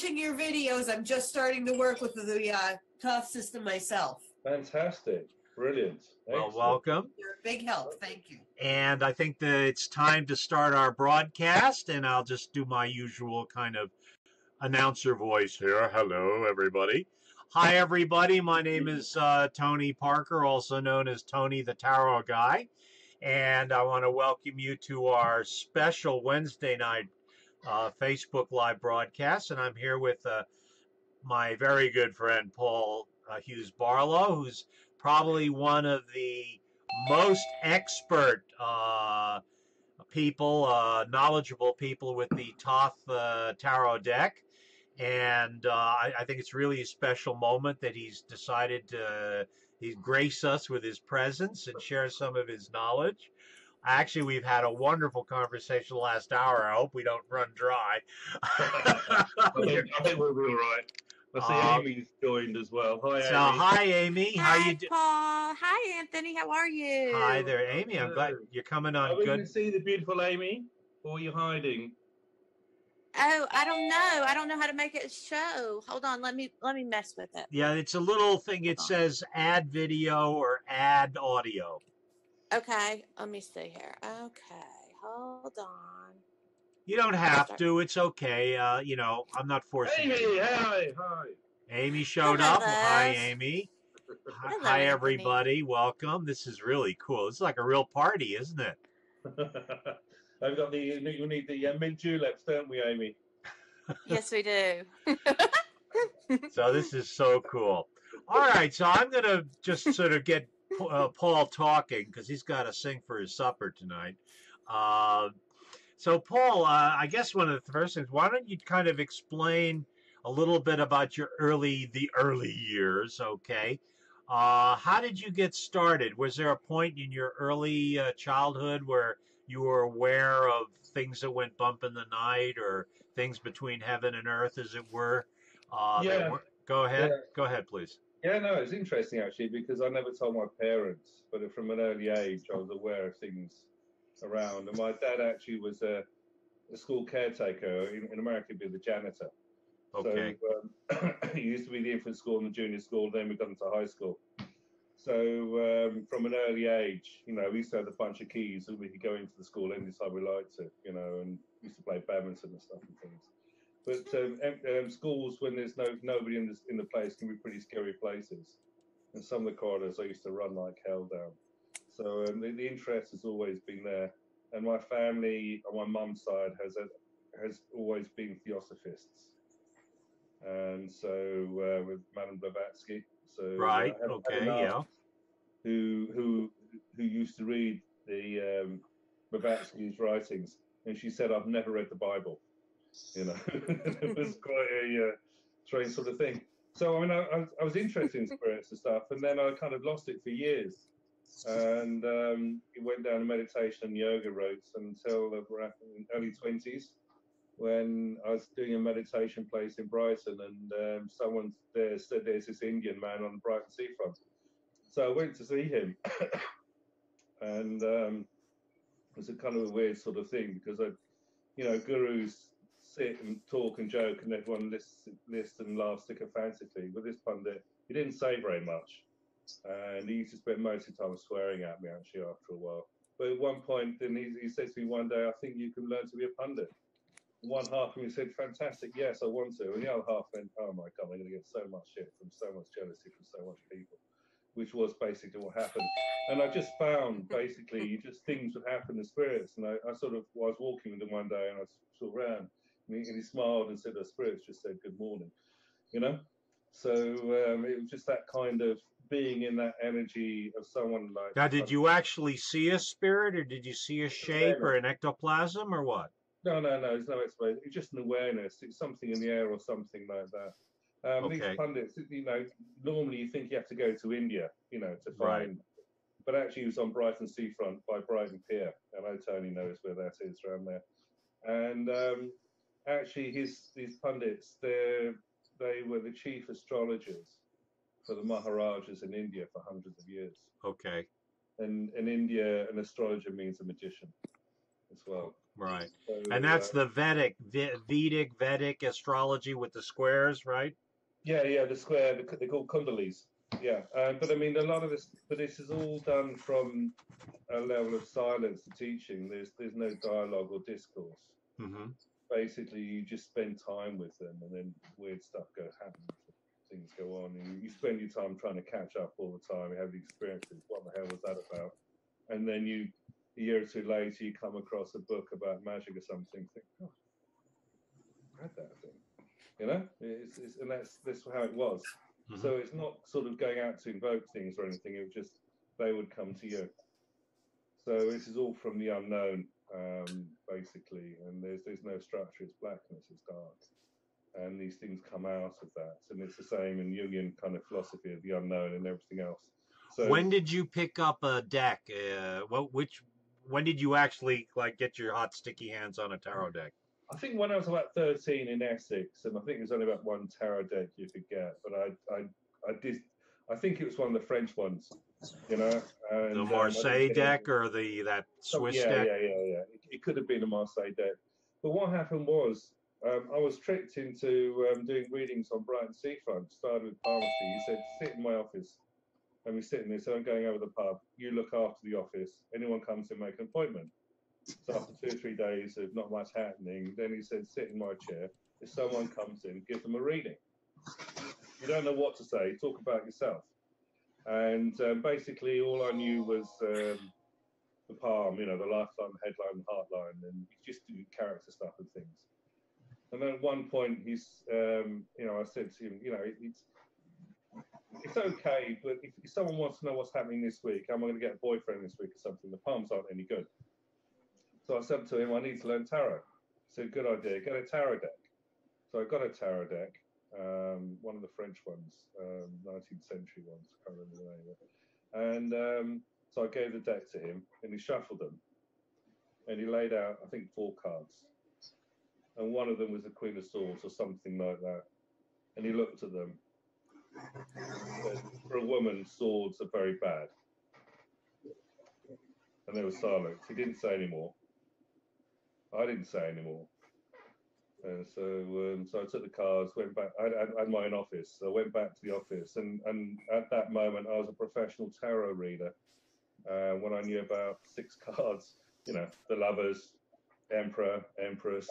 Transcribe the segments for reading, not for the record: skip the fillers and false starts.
watching your videos. I'm just starting to work with the Tough system myself. Fantastic. Brilliant. Well, Excellent. welcome. You're a big help. Thank you. And I think that it's time to start our broadcast, and I'll just do my usual kind of announcer voice here. Hello, everybody. Hi, everybody. My name is Tony Parker, also known as Tony the Tarot Guy. And I want to welcome you to our special Wednesday night Facebook Live broadcast. And I'm here with my very good friend, Paul Hughes-Barlow, who's probably one of the most expert people, knowledgeable people with the Thoth Tarot deck. And I think it's really a special moment that he's decided to grace us with his presence and share some of his knowledge. Actually, we've had a wonderful conversation the last hour. I hope we don't run dry. I think we'll be all right. I see Amy's joined as well. Hi, So, Amy. hi, Amy. Hi, How you doing? Paul. Hi, Anthony. How are you? Hi there, Amy. I'm glad you're coming on. Are we Good. going to see the beautiful Amy? Or are you hiding? Oh, I don't know. I don't know how to make it show. Hold on. Let me mess with it. Yeah, it's a little thing. It says add video or add audio. Okay. Let me see here. Okay. Hold on. You don't have to. It's okay. You know, I'm not forcing Amy, you. hi. Amy showed Hello, up. Hi, love. Amy. Hello, Hi, Anthony. everybody. Welcome. This is really cool. It's like a real party, isn't it? I've got you need the mint juleps, don't we, Amy? Yes, we do. So this is so cool. All right, so I'm going to just sort of get Paul talking because he's got to sing for his supper tonight. So, Paul, I guess one of the first things, why don't you kind of explain a little bit about the early years, okay? How did you get started? Was there a point in your early childhood where you were aware of things that went bump in the night or things between heaven and earth, as it were? Yeah. Go ahead. Yeah. Go ahead, please. Yeah, no, it's interesting actually because I never told my parents, but from an early age I was aware of things around. And my dad actually was a school caretaker. In America, he'd be the janitor. Okay. So he used to be the infant school and the junior school, then we've gone to high school. So from an early age, you know, we used to have a bunch of keys and we could go into the school anytime we liked to, you know, and we used to play badminton and stuff and things. But schools, when there's nobody in the place, can be pretty scary places. And some of the corridors I used to run like hell down. So the interest has always been there. And my family on my mum's side has always been theosophists. And so with Madame Blavatsky, so Right. I had Okay. an aunt Yeah. who used to read the Blavatsky's writings, and she said, "I've never read the Bible." You know, it was quite a strange sort of thing. So I mean, I was interested in spirits and stuff, and then I kind of lost it for years, and it went down a meditation and yoga routes until the early 20s. When I was doing a meditation place in Brighton, and someone there said there's this Indian man on the Brighton seafront. So I went to see him, and it was a kind of a weird sort of thing because gurus sit and talk and joke, and everyone listens and laughs sycophantically. With this pundit, he didn't say very much, and he used to spend most of the time swearing at me actually after a while. But at one point, then he said to me one day, "I think you can learn to be a pundit." One half of me said, "Fantastic, yes, I want to." And the other half went, "Oh my God, I'm going to get so much shit from so much jealousy from so much people," which was basically what happened. And I just found basically just things would happen in spirits. And I was walking with him one day and I saw around and he smiled and said, "The spirits just said good morning," you know? So it was just that kind of being in that energy of someone like. Now, did you actually see a spirit, or did you see a shape or an ectoplasm, or what? No, there's no explanation. It's just an awareness. It's something in the air or something like that. Okay. These pundits, you know, normally you think you have to go to India, you know, to find. Right. But actually, he was on Brighton seafront by Brighton Pier. I know Tony knows where that is around there. And actually, these pundits, they were the chief astrologers for the Maharajas in India for hundreds of years. Okay. And in India, an astrologer means a magician as well. Right. So, And that's the Vedic astrology with the squares, right? yeah, the square, they're called kundalis. Yeah, but I mean, a lot of this, but this is all done from a level of silence. The teaching, there's no dialogue or discourse. Mm-hmm. Basically, you just spend time with them, and then weird stuff happens. Things go on, and you spend your time trying to catch up all the time. You have the experiences. What the hell was that about? And then a year or two later, you come across a book about magic or something. Think, oh, I read that thing. You know, and that's how it was. Mm-hmm. So it's not sort of going out to invoke things or anything. It was just they would come to you. So this is all from the unknown, basically, and there's no structure. It's blackness. It's dark. And these things come out of that, and it's the same in Jungian kind of philosophy of the unknown and everything else. So when did you pick up a deck? When did you actually like get your hot sticky hands on a tarot deck? I think when I was about 13 in Essex, and I think there's only about one tarot deck you could get, but I think it was one of the French ones, you know. And, The Marseille deck or that Swiss deck? Yeah. It could have been a Marseille deck, but what happened was. I was tricked into doing readings on Brighton Seafront. Started with Palmerston. He said, sit in my office. And we sit in there. So I'm going over the pub. You look after the office. Anyone comes in, make an appointment. So after 2 or 3 days of not much happening, then he said, sit in my chair. If someone comes in, give them a reading. You don't know what to say. Talk about yourself. And basically all I knew was the palm, you know, the lifeline, the headline, the heartline, and just do character stuff and things. And then at one point, he's, you know, I said to him, you know, it's okay, but if someone wants to know what's happening this week, am I going to get a boyfriend this week or something? The palms aren't any good. So I said to him, I need to learn tarot. He said, good idea, get a tarot deck. So I got a tarot deck, one of the French ones, 19th century ones, I can't remember the name of it. And so I gave the deck to him, and he shuffled them. And he laid out, I think, 4 cards. And one of them was the Queen of Swords or something like that. And he looked at them. Said, for a woman, swords are very bad. And there was silence. He didn't say any more. I didn't say any more. And so I took the cards, went back. I had my own office. So I went back to the office. And at that moment, I was a professional tarot reader. When I knew about 6 cards, you know, the Lovers, Emperor, Empress,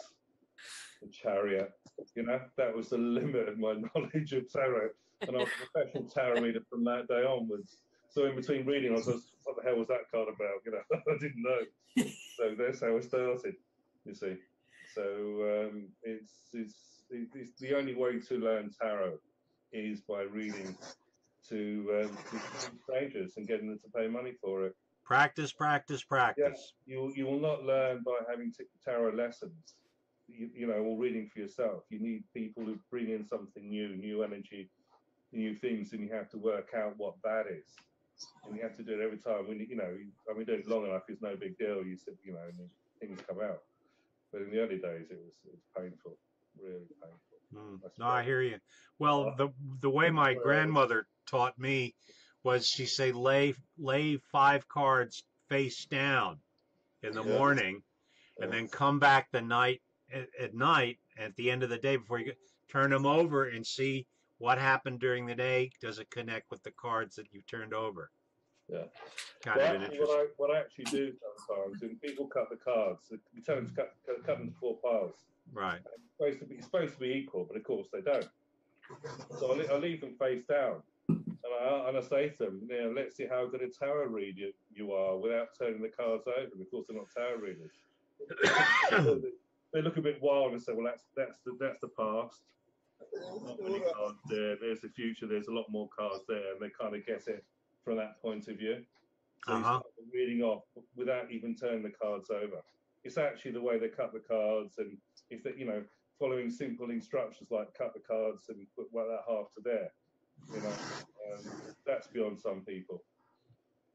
the Chariot, you know, that was the limit of my knowledge of tarot. And I was a professional tarot reader from that day onwards. So in between reading, I was just, what the hell was that card about? You know, I didn't know. So that's how I started, you see. So it's the only way to learn tarot is by reading to strangers and getting them to pay money for it. Practice, practice, practice. Yeah, you will not learn by having tarot lessons. You know, or reading for yourself. You need people who bring in something new energy, new things, and you have to work out what that is. And you have to do it every time. When you know, I mean, do it long enough, it's no big deal. You said, you know, and things come out. But in the early days, it was painful, really painful. No, I hear you. Well, the way my grandmother taught me was she say lay 5 cards face down in the morning, and then come back at night at the end of the day before you turn them over and see what happened during the day. Does it connect with the cards that you turned over? Yeah. Kind of an interesting. What I actually do sometimes, when people cut the cards, you tell them to cut them into 4 piles. Right. It's supposed to be equal, but of course they don't. So I leave them face down, and I say to them, you know, let's see how good a tarot reader you are without turning the cards over. And of course, they're not tarot readers. They look a bit wild and say, well, that's the past. Not many cards there. There's the future. There's a lot more cards there, and they kind of get it from that point of view. So you start reading off without even turning the cards over. It's actually the way they cut the cards, and if they, you know, following simple instructions like cut the cards and put that half to there, you know, that's beyond some people.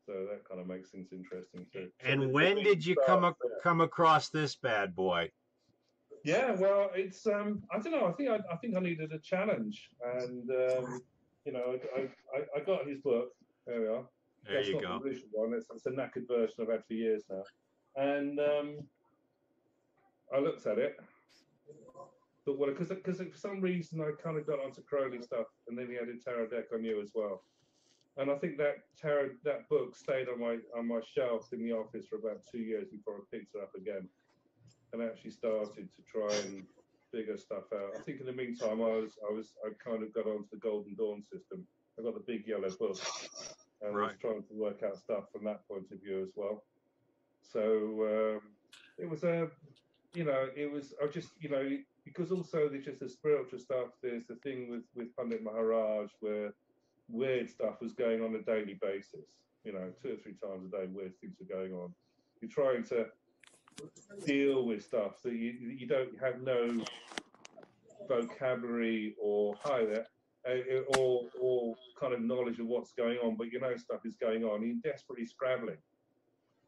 So that kind of makes things interesting too. And when did you come across this bad boy? Yeah, well, it's I don't know. I think I needed a challenge, and you know, I got his book. There we are. There you go. The original one. It's a knackered version I've had for years now, and I looked at it. But well, because for some reason I kind of got onto Crowley stuff, and then he had a tarot deck on you as well. And I think that book stayed on my shelf in the office for about 2 years before I picked it up again, and actually started to try and figure stuff out. I think in the meantime I kind of got onto the Golden Dawn system. I got the big yellow book, and I was trying to work out stuff from that point of view as well. So it was because also there's just the spiritual stuff. There's the thing with Pandit Maharaj where weird stuff was going on a daily basis. 2 or 3 times a day, weird things are going on. You're trying to deal with stuff that you don't have no vocabulary or or kind of knowledge of what's going on, but stuff is going on. You're desperately scrabbling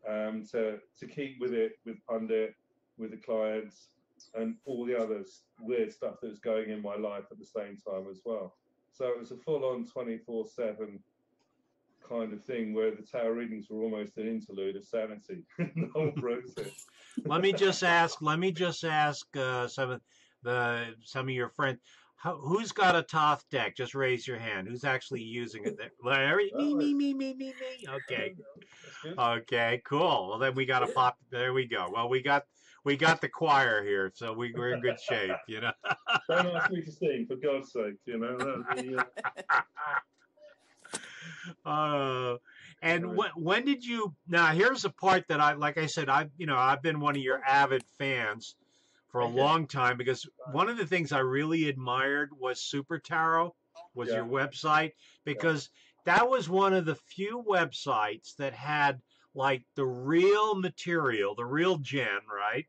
to keep with it, with Pandit, with the clients, and all the other weird stuff that's going in my life at the same time as well. So it was a full-on 24/7 kind of thing where the tarot readings were almost an interlude of sanity in the whole process. Let me just ask some of your friends. Who's got a Thoth deck? Just raise your hand. Who's actually using it? Larry? Me. Okay. Okay, cool. Well, then we got to pop. There we go. Well, we got the choir here, so we're in good shape, Don't ask me to sing, for God's sake, And when did you? Now, here's the part that like I said, I've been one of your avid fans for a long time, because one of the things I really admired was Super Tarot, was your website, because that was one of the few websites that had like the real material, the real gem, right?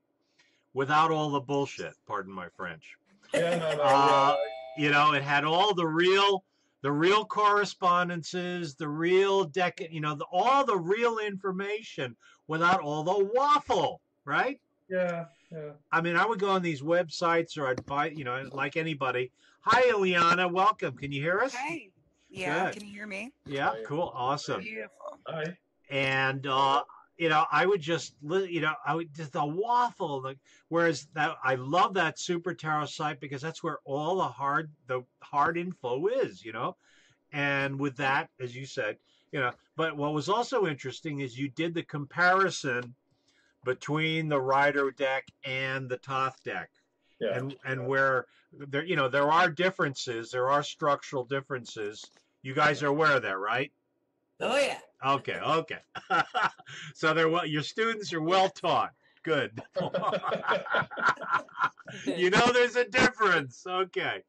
Without all the bullshit, pardon my French. It had all the real correspondences, the real deck, all the real information without all the waffle, right? Yeah. I mean, I would go on these websites, or I'd buy, like anybody. Hi, Ileana. Welcome. Can you hear us? Hey. Yeah. Good. Can you hear me? Yeah. Cool. Awesome. Beautiful. Hi. And, I would just, I would just the waffle. Whereas I love that Super Tarot site because that's where all the hard info is, And with that, as you said, but what was also interesting is you did the comparison between the Rider deck and the Thoth deck. Yeah. And where there are differences, there are structural differences. You guys are aware of that, right? Oh yeah. Okay. So your students are well taught. Good. There's a difference. Okay.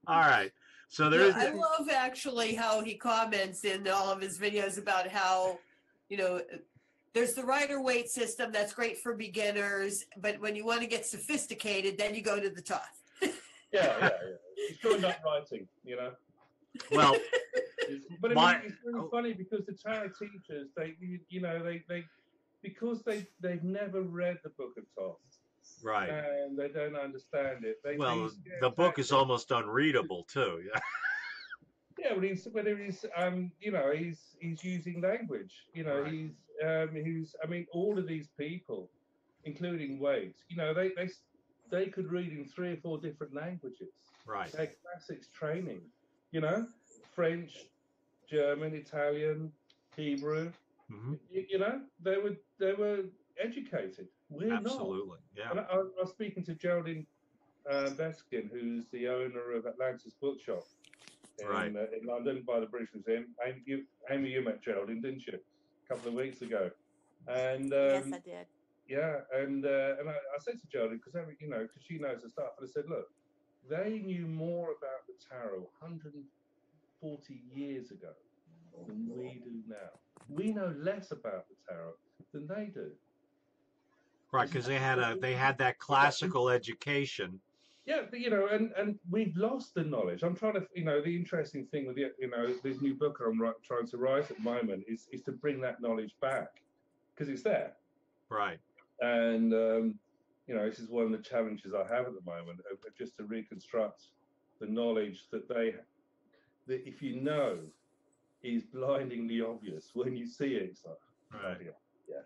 All right. So there's. I love actually how he comments in all of his videos about how, there's the Rider Waite system that's great for beginners, but when you want to get sophisticated, then you go to the Thoth. Yeah. He's doing that writing, Well, but it's really funny because the tarot teachers, because they've never read the Book of Thoth, right, and they don't understand it. The book is almost unreadable too. Yeah. Yeah, but he's using language. Right. All of these people, including Waite, they could read in 3 or 4 different languages. Right. Their classics training, French, German, Italian, Hebrew. Mm-hmm. They were educated. We're Absolutely. not. Yeah. And I was speaking to Geraldine Beskin, who's the owner of Atlantis Bookshop in London by the British Museum. Amy, you met Geraldine, didn't you? A couple of weeks ago. And yes, I did. Yeah, and I said to Geraldine, because she knows the stuff, and I said, look, they knew more about the tarot 140 years ago than we do now. We know less about the tarot than they do. Right, because they had that classical education. Yeah, and we've lost the knowledge. I'm trying to, the interesting thing with this new book I'm trying to write at the moment is to bring that knowledge back, because it's there. Right. And this is one of the challenges I have at the moment, of just to reconstruct the knowledge that if you know, is blindingly obvious. When you see it, it's like, right. Yeah.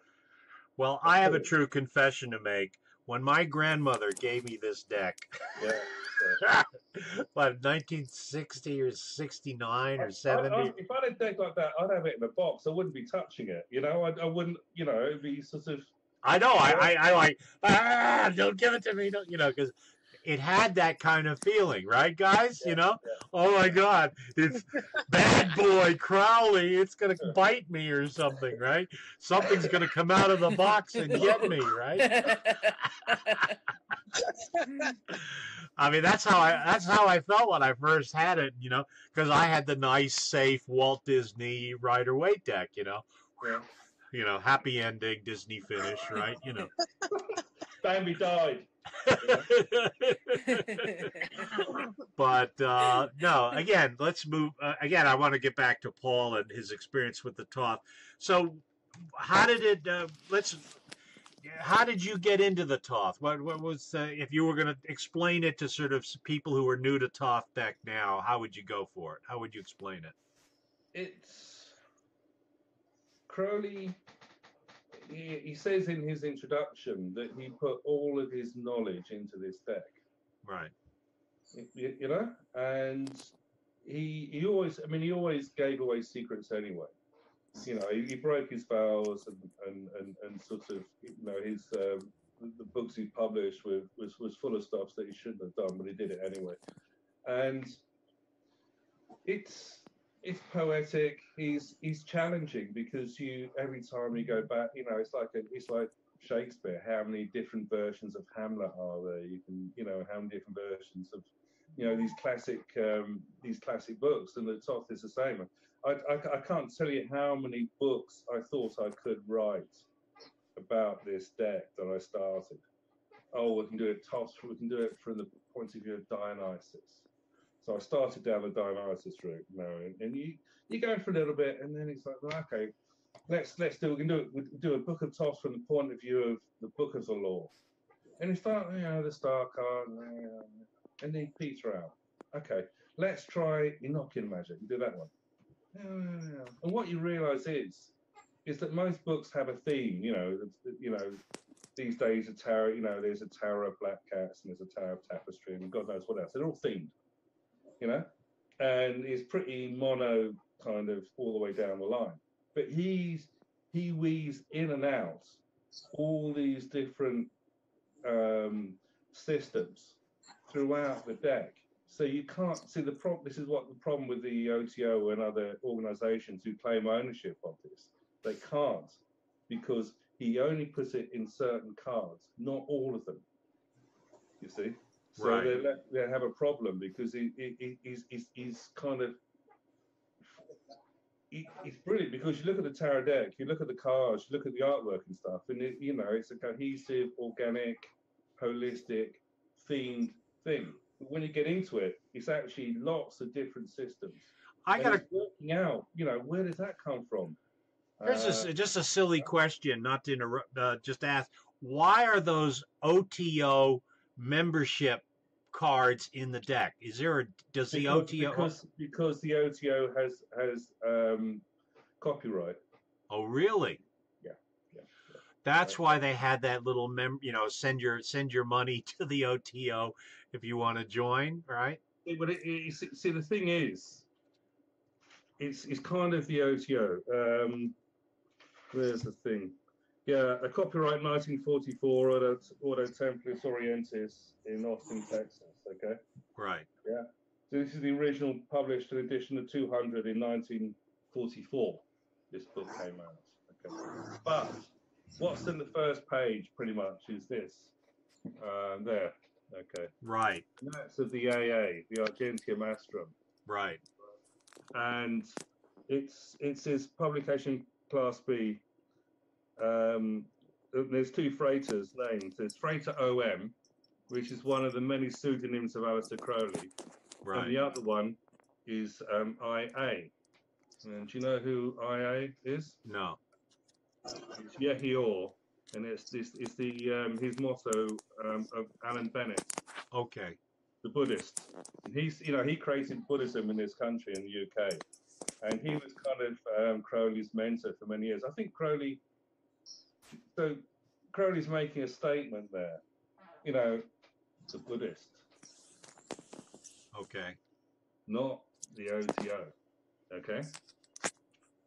Well, I have a true confession to make. when my grandmother gave me this deck, Yeah. what, 1960 or 69 or 70? If I had a deck like that, I'd have it in a box. I wouldn't be touching it. You know, I wouldn't. You know, it'd be sort of. I know. I like, don't give it to me. Don't, you know, because it had that kind of feeling, right, guys? Yeah, you know, yeah. oh my God, it's bad boy Crowley. It's gonna bite me or something, right? Something's gonna come out of the box and get me, right? I mean, that's how I felt when I first had it, you know, because I had the nice, safe Walt Disney Rider-Waite deck, you know. Yeah. You know, happy ending, Disney finish, right? You know. Bambi died. But no, again, let's move. Again, I want to get back to Paul and his experience with the Toth. So, how did it? How did you get into the Toth? What was if you were going to explain it to sort of people who are new to Toth deck now? How would you go for it? How would you explain it? It's Crowley. He says in his introduction that he put all of his knowledge into this deck. Right. You know, and he always, I mean, he always gave away secrets anyway. You know, he broke his vows and sort of, you know, his the books he published was full of stuff that he shouldn't have done, but he did it anyway. And it's poetic. He's challenging because every time you go back, you know, it's like Shakespeare. How many different versions of Hamlet are there? You can, you know, how many different versions of, you know, these classic books, and the Toth is the same. I can't tell you how many books I thought I could write about this deck that I started. Oh, we can do it Toth. We can do it from the point of view of Dionysus. So I started down the Dionysus route, you know, and you go for a little bit, and then it's like, well, okay, let's do. We can do a book of Toth from the point of view of the Book of the Law, and you start, you know, the Star card, and then peter out. Okay, let's try Enochian Magic and do that one. And what you realise is that most books have a theme. You know, these days a tower. You know, there's a Tower of Black Cats and there's a Tower of Tapestry and God knows what else. They're all themed. You know, and it's pretty mono kind of all the way down the line. But he weaves in and out all these different systems throughout the deck. So you can't see the problem. This is what the problem with the OTO and other organisations who claim ownership of this. They can't, because he only puts it in certain cards, not all of them. You see. So right. they have a problem because he's kind of it's brilliant, because you look at the tarot deck, you look at the cards, you look at the artwork and stuff, and you know, it's a cohesive, organic, holistic, themed thing. But when you get into it, it's actually lots of different systems. It's working out, you know, where does that come from? Here's just a silly question, not to interrupt. Just ask, why are those OTO membership cards in the deck? Is there does the OTO because the OTO has copyright. Oh, really? Yeah. That's why they had that little send your money to the OTO if you want to join, right? But see, the thing is, it's kind of the OTO. Where's the thing? Yeah, a copyright 1944 Ordo Templis Orientis in Austin, Texas. Okay. Right. Yeah. So this is the original published edition of 200 in 1944. This book came out. Okay. But what's in the first page, pretty much, is this. There. Okay. Right. And that's of the AA, the Argentium Astrum. Right. And it's his publication Class B. There's two Freighters names. There's Freighter OM, which is one of the many pseudonyms of Aleister Crowley. Right. And the other one is IA. And do you know who IA is? No. It's Yehi-Or, and it's the his motto of Alan Bennett. Okay. The Buddhist. And he created Buddhism in this country, in the UK. And he was kind of Crowley's mentor for many years. I think Crowley's making a statement there you know, the Buddhist, Okay. not the OTO. Okay.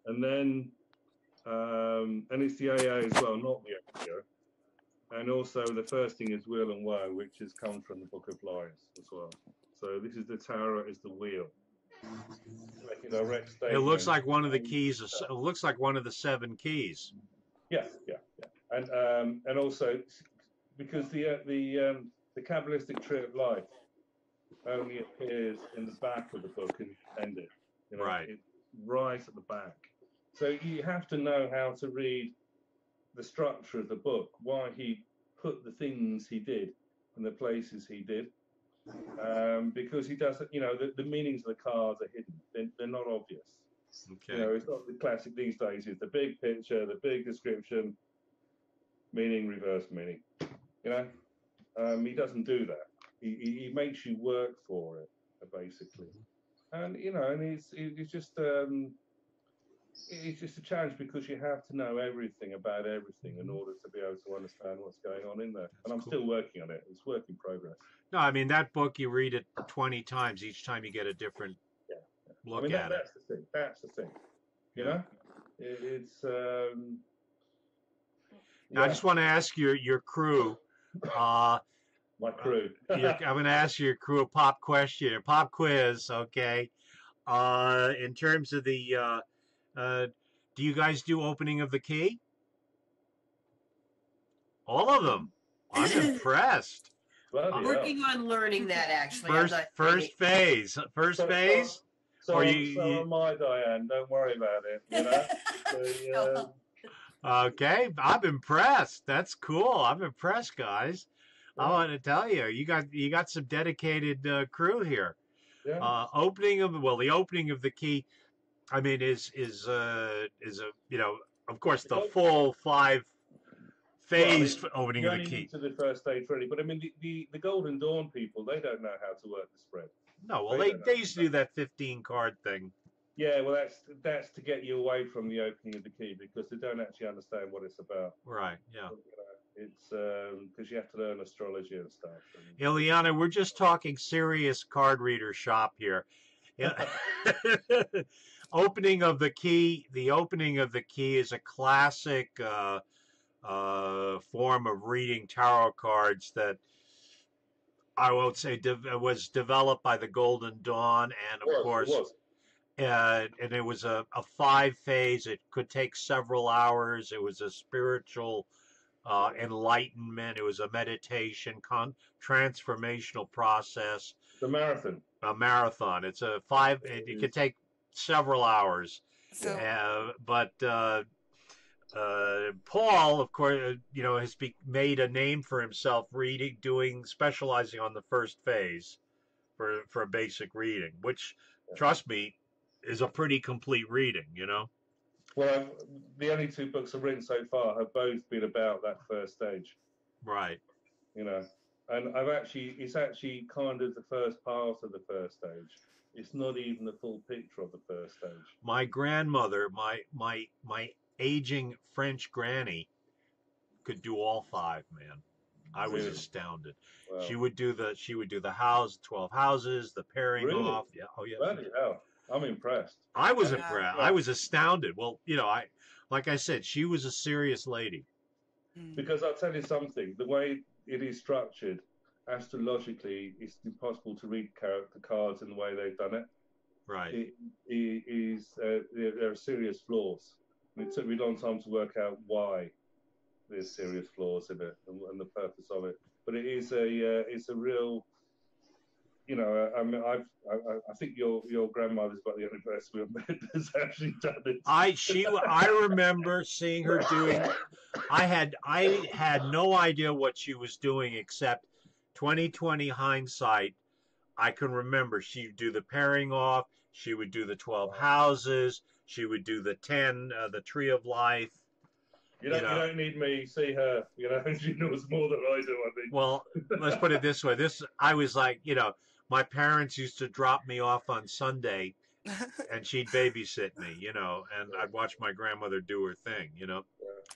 And then, and it's the AA as well, not the OTO. And also the first thing is wheel and woe, which has come from the Book of Lies as well. So this is the tarot is the wheel. Like a direct It statement. looks like one of the keys. It looks like one of the 7 keys. Yeah. And also because the Kabbalistic Tree of Life only appears in the back of the book and ended. You know, Right. it's right at the back. So you have to know how to read the structure of the book, why he put the things he did in the places he did, because he doesn't, you know, the meanings of the cards are hidden. They're not obvious. Okay. You know, it's not the classic these days. It's the big picture, the big description, meaning, reverse meaning. You know, he doesn't do that. He makes you work for it, basically. And you know, and it's just a challenge because you have to know everything about everything in order to be able to understand what's going on in there. And I'm still working on it. It's work in progress. No, I mean that book you read it 20 times. Each time you get a different look at it. That's the thing. That's the thing. You know, it's. Now, I just want to ask your crew. My crew. I'm going to ask your crew a pop question, a pop quiz. Okay. In terms of the, do you guys do opening of the key? All of them. I'm impressed. Working on learning that actually. First phase. So am I, Diane. Don't worry about it. You know. Okay, I'm impressed. That's cool. I'm impressed, guys. Yeah. I want to tell you, you got some dedicated crew here. Yeah. The opening of the key, I mean, is a you know, of course, the full 5 phase opening of the key. You only need to the first stage really, but I mean, the Golden Dawn people, they don't know how to work the spread. No, well, they used to do that 15 card thing. Yeah, well, that's to get you away from the opening of the key because they don't actually understand what it's about. Right. Yeah. It's because you have to learn astrology and stuff. Ileana, we're just talking serious card reader shop here. Opening of the key. The opening of the key is a classic form of reading tarot cards that I won't say was developed by the Golden Dawn, and of course. It was. And it was a 5 phase. It could take several hours. It was a spiritual enlightenment. It was a meditation, transformational process. The marathon. A marathon. It's a 5. It could take several hours. So, but Paul, of course, you know, has made a name for himself specializing on the first phase for a basic reading, which, trust me, is a pretty complete reading, you know. Well, the only 2 books I've written so far have both been about that first stage. Right. You know, and it's actually kind of the first part of the first stage. It's not even the full picture of the first stage. My grandmother, my aging French granny, could do all 5, man. I was astounded. Wow. She would do the house, 12 houses, the pairing off. Yeah. Oh yeah. Bloody hell. I'm impressed. I was impressed. I was astounded. Well, you know, like I said, she was a serious lady. Because I'll tell you something, the way it is structured, astrologically, it's impossible to read the cards in the way they've done it. Right. There are serious flaws. And it took me a long time to work out why there's serious flaws in it and the purpose of it. But it is it's a real. You know, I mean, I think your grandmother's about the only person that's actually done it. I remember seeing her doing. I had no idea what she was doing except 20/20 hindsight. I can remember she would do the pairing off. She would do the 12 houses. She would do the 10, the Tree of Life. You don't need me. See her. You know, she knows more than I do. I think. Well, let's put it this way. I was like, you know. My parents used to drop me off on Sunday, and she'd babysit me, you know, and I'd watch my grandmother do her thing, you know.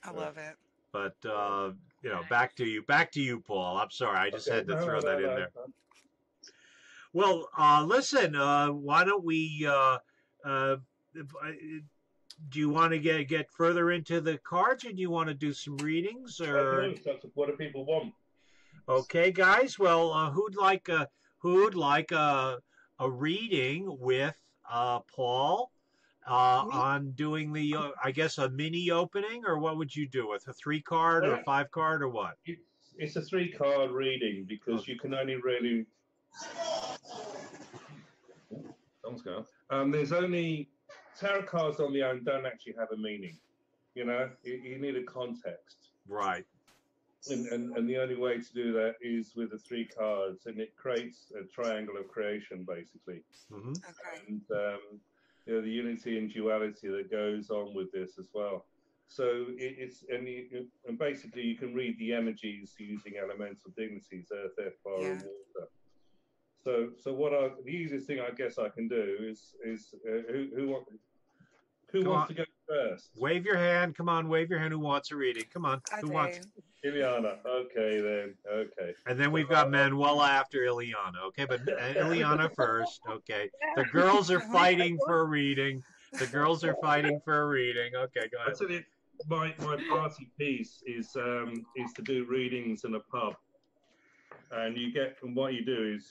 I love it. But you know, back to you, Paul. I'm sorry, I just had to throw that in there. Well, listen, why don't we? Do you want to get further into the cards, or do you want to do some readings, or What do people want? Okay, guys. Well, who'd like a reading with Paul on doing the I guess a mini opening, or what would you do with a 3-card or a 5-card or what? It's a 3-card reading because you can only really. There's only tarot cards on their own don't actually have a meaning. You know, you need a context. Right. And the only way to do that is with the 3 cards, and it creates a triangle of creation, basically. Mm-hmm. Okay. And you know, the unity and duality that goes on with this as well. So and basically you can read the energies using elemental dignities: earth, air, fire, and water. So the easiest thing I guess I can do is who wants to go first? Wave your hand. Come on, wave your hand. Who wants a reading? Come on. Who wants? Ileana. Okay, then. Okay. And then we've got Manuela after Ileana. Okay, but Ileana first. Okay. The girls are fighting for a reading. The girls are fighting for a reading. Okay, go ahead. I tell you, my party piece is to do readings in a pub. And you get, from what you do is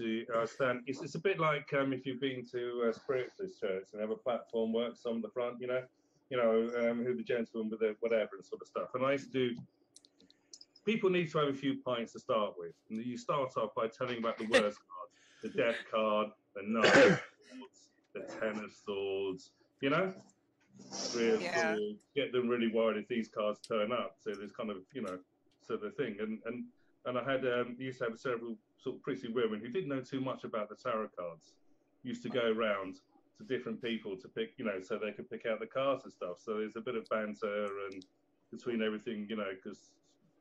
stand. It's a bit like if you've been to a spiritualist church and have a platform works on the front, you know, who the gentleman with the whatever and sort of stuff. And I used to do. People need to have a few pints to start with. And you start off by telling about the worst cards, the death card, the Knight of Swords, the Ten of Swords, you know? 3 of Swords. Get them really worried if these cards turn up. So there's kind of, you know, sort of thing. And I had used to have several sort of pretty women who didn't know too much about the tarot cards. Used to go around to different people to pick, you know, so they could pick out the cards and stuff. So there's a bit of banter and between everything, you know, because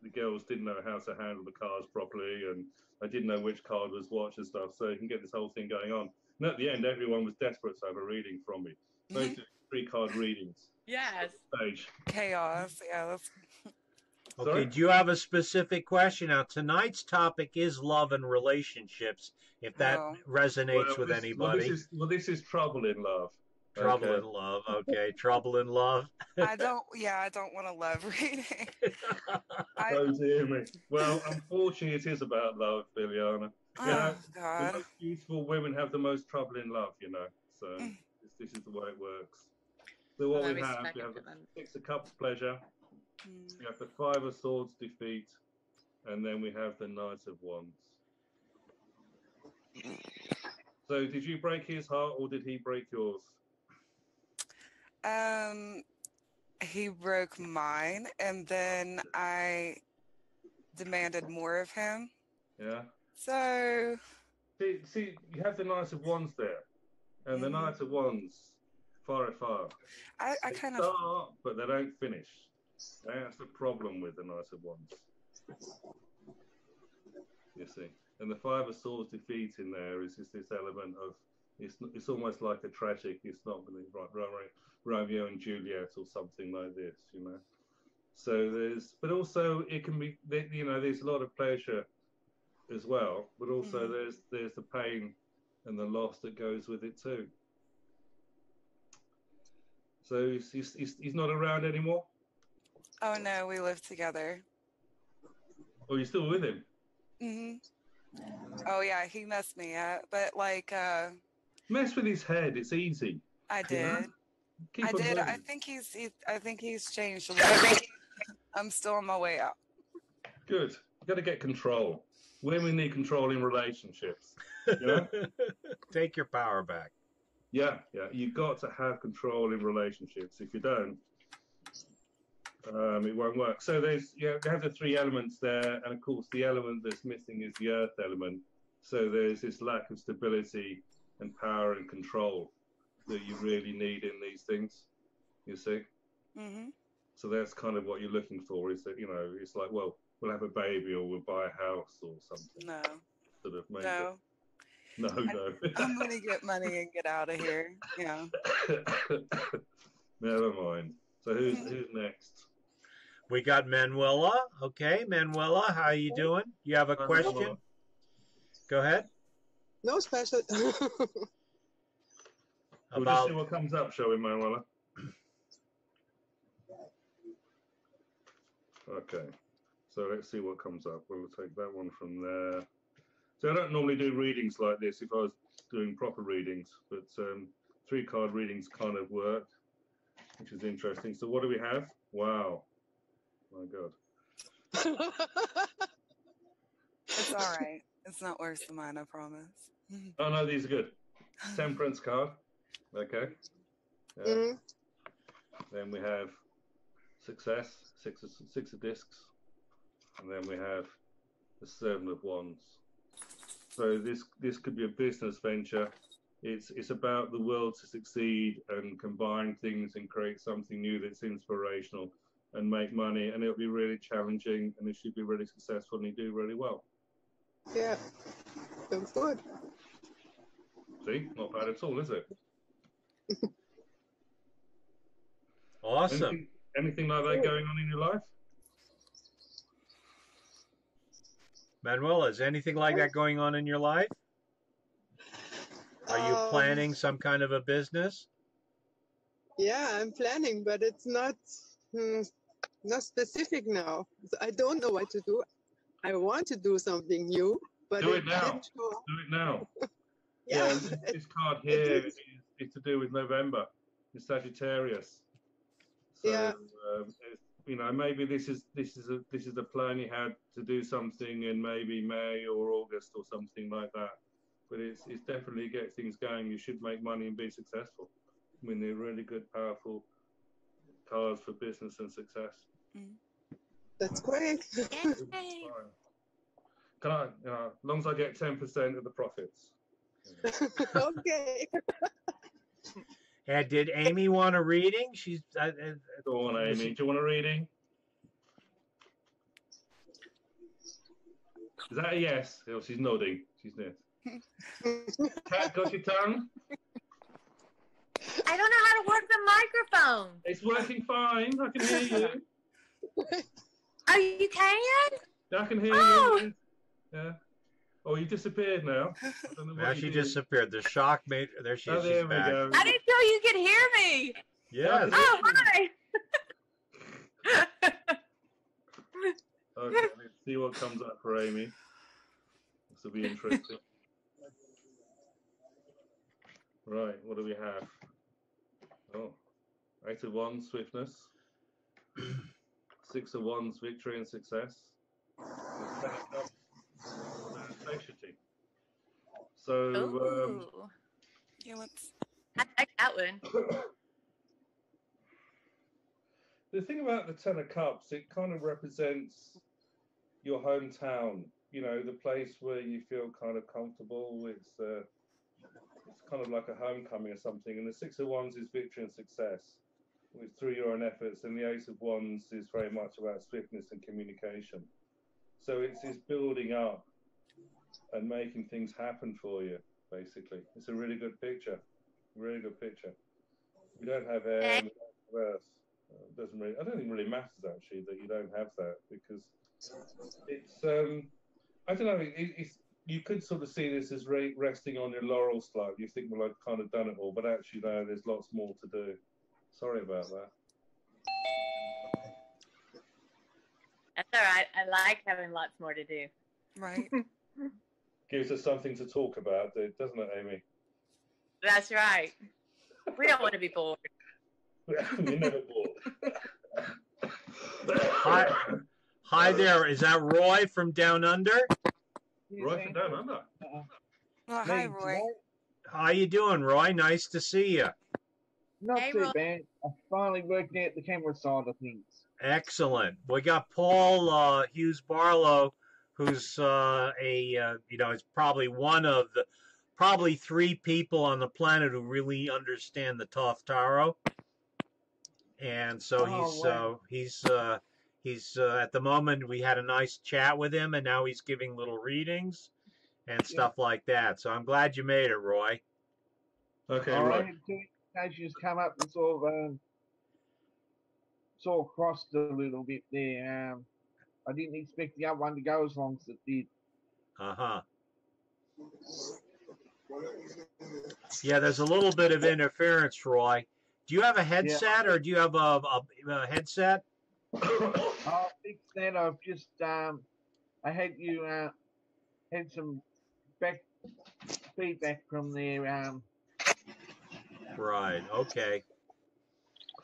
the girls didn't know how to handle the cards properly, and I didn't know which card was what and stuff. So you can get this whole thing going on. And at the end, everyone was desperate to have a reading from me. Basically, 3-card readings. Yes. Stage. Chaos. Yeah. Okay, Sorry? do you have a specific question? Now, tonight's topic is love and relationships, if that resonates with anybody. This is trouble in love. Trouble in love, okay. Trouble in love. I don't want a love reading. Oh, dear me. Well, unfortunately, it is about love, Ileana. Oh, God. The most beautiful women have the most trouble in love, you know. So this is the way it works. So what we have the 6 of Cups, pleasure. We have the 5 of Swords, defeat, and then we have the Knight of Wands. So, did you break his heart, or did he break yours? He broke mine, and then I demanded more of him. Yeah. So. See, you have the Knight of Wands there, and the Knight of Wands, fire. I kind of start, but they don't finish. That's the problem with the Knight of Wands. You see, and the 5 of Swords defeat in there is just this element of it's almost like a tragic. It's not really right, Romeo and Juliet or something like this, you know. So but also it can be, you know, there's a lot of pleasure as well, but also there's the pain and the loss that goes with it too. So he's not around anymore. Oh no, we live together. Oh, you're still with him? Oh yeah, he messed me up, but like mess with his head. It's easy. I did. I did. I think he's changed a little bit. I'm still on my way out. Good. You got to get control. Women need control in relationships. You know? Take your power back. Yeah. You've got to have control in relationships. If you don't, it won't work. So they have the 3 elements there, and of course the element that's missing is the earth element. So there's this lack of stability and power and control that you really need in these things, you see. So that's kind of what you're looking for, is that, you know, it's like, well, we'll have a baby or we'll buy a house or something. No. Sort of maybe. No. No. I'm gonna get money and get out of here. Yeah. Never mind. So who's next? We got Manuela. Okay, Manuela, how you doing? You have a question? Go ahead. No special. We'll just see what comes up, shall we, Manuela? Okay, so let's see what comes up. We'll take that one from there. So I don't normally do readings like this if I was doing proper readings, but 3-card readings kind of work, which is interesting. So what do we have? Wow. My God. It's all right. It's not worse than mine, I promise. Oh, no, these are good. Temperance card. Okay. Then we have success, six of discs. And then we have the 7 of wands. So this could be a business venture. It's about the world to succeed and combine things and create something new that's inspirational and make money, and it'll be really challenging, and it should be really successful, and you do really well. Yeah, sounds good. See, not bad at all, is it? Awesome. Anything like that going on in your life? Manuela, is anything like that going on in your life? Are you planning some kind of a business? Yeah, I'm planning, but it's not specific now. I don't know what to do. I want to do something new, but do it now. Do it now. Yeah, this card here is to do with November. It's Sagittarius. So, yeah. You know, maybe this is a plan you had to do something in maybe May or August or something like that. But it's definitely get things going. You should make money and be successful. I mean, they're really good, powerful cards for business and success. That's great. Can I, as long as I get 10% of the profits. Okay. And did Amy want a reading? She's. Go on, Amy. Do you want a reading? Is that a yes? Oh, she's nodding. She's yes. Cat, got your tongue? I don't know how to work the microphone. It's working fine. I can hear you. Oh, you can? I can hear you. Yeah. Oh, you disappeared now. I don't know now she disappeared. The shock made. There she is. There she's we back. go. I didn't know you could hear me. Yes. Oh, hi. Okay, let's see what comes up for Amy. This will be interesting. Right, what do we have? Oh, 8 of Wands, swiftness. 6 of Wands, victory and success. Specialty. So, yeah, let's. I like that one. The thing about the 10 of Cups, it kind of represents your hometown. You know, the place where you feel kind of comfortable. It's kind of like a homecoming or something. And the 6 of Wands is victory and success through your own efforts. And the Ace of Wands is very much about swiftness and communication. So it's building up and making things happen for you, basically. It's a really good picture. Really good picture. We don't have air, we don't have earth. Doesn't really. I don't think it really matters actually that you don't have that, because it's. I don't know. It's you could sort of see this as resting on your laurels slightly. You think, well, I've kind of done it all, but actually, no, there's lots more to do. Sorry about that. That's all right. I like having lots more to do. Right. Gives us something to talk about, doesn't it, Amy? That's right. We don't want to be bored. You're never bored. Hi there. Is that Roy from Down Under? Roy from Down Under. Oh, hi, Roy. How you doing, Roy? Nice to see you. Not Hey, too Roy. bad. I'm finally working out the camera side of things. Excellent. We got Paul Hughes-Barlow, who's is probably one of the probably 3 people on the planet who really understand the Toth Tarot. And so he's at the moment, we had a nice chat with him, and now he's giving little readings and stuff like that. So I'm glad you made it, Roy. Okay, All right. right. 2 occasions come up and sort of sort of crossed a little bit there. I didn't expect the other one to go as long as it did. Uh-huh. Yeah, there's a little bit of interference, Roy. Do you have a headset or do you have a headset? I'll fix that. I've just I had you had some back feedback from there. Right. Okay.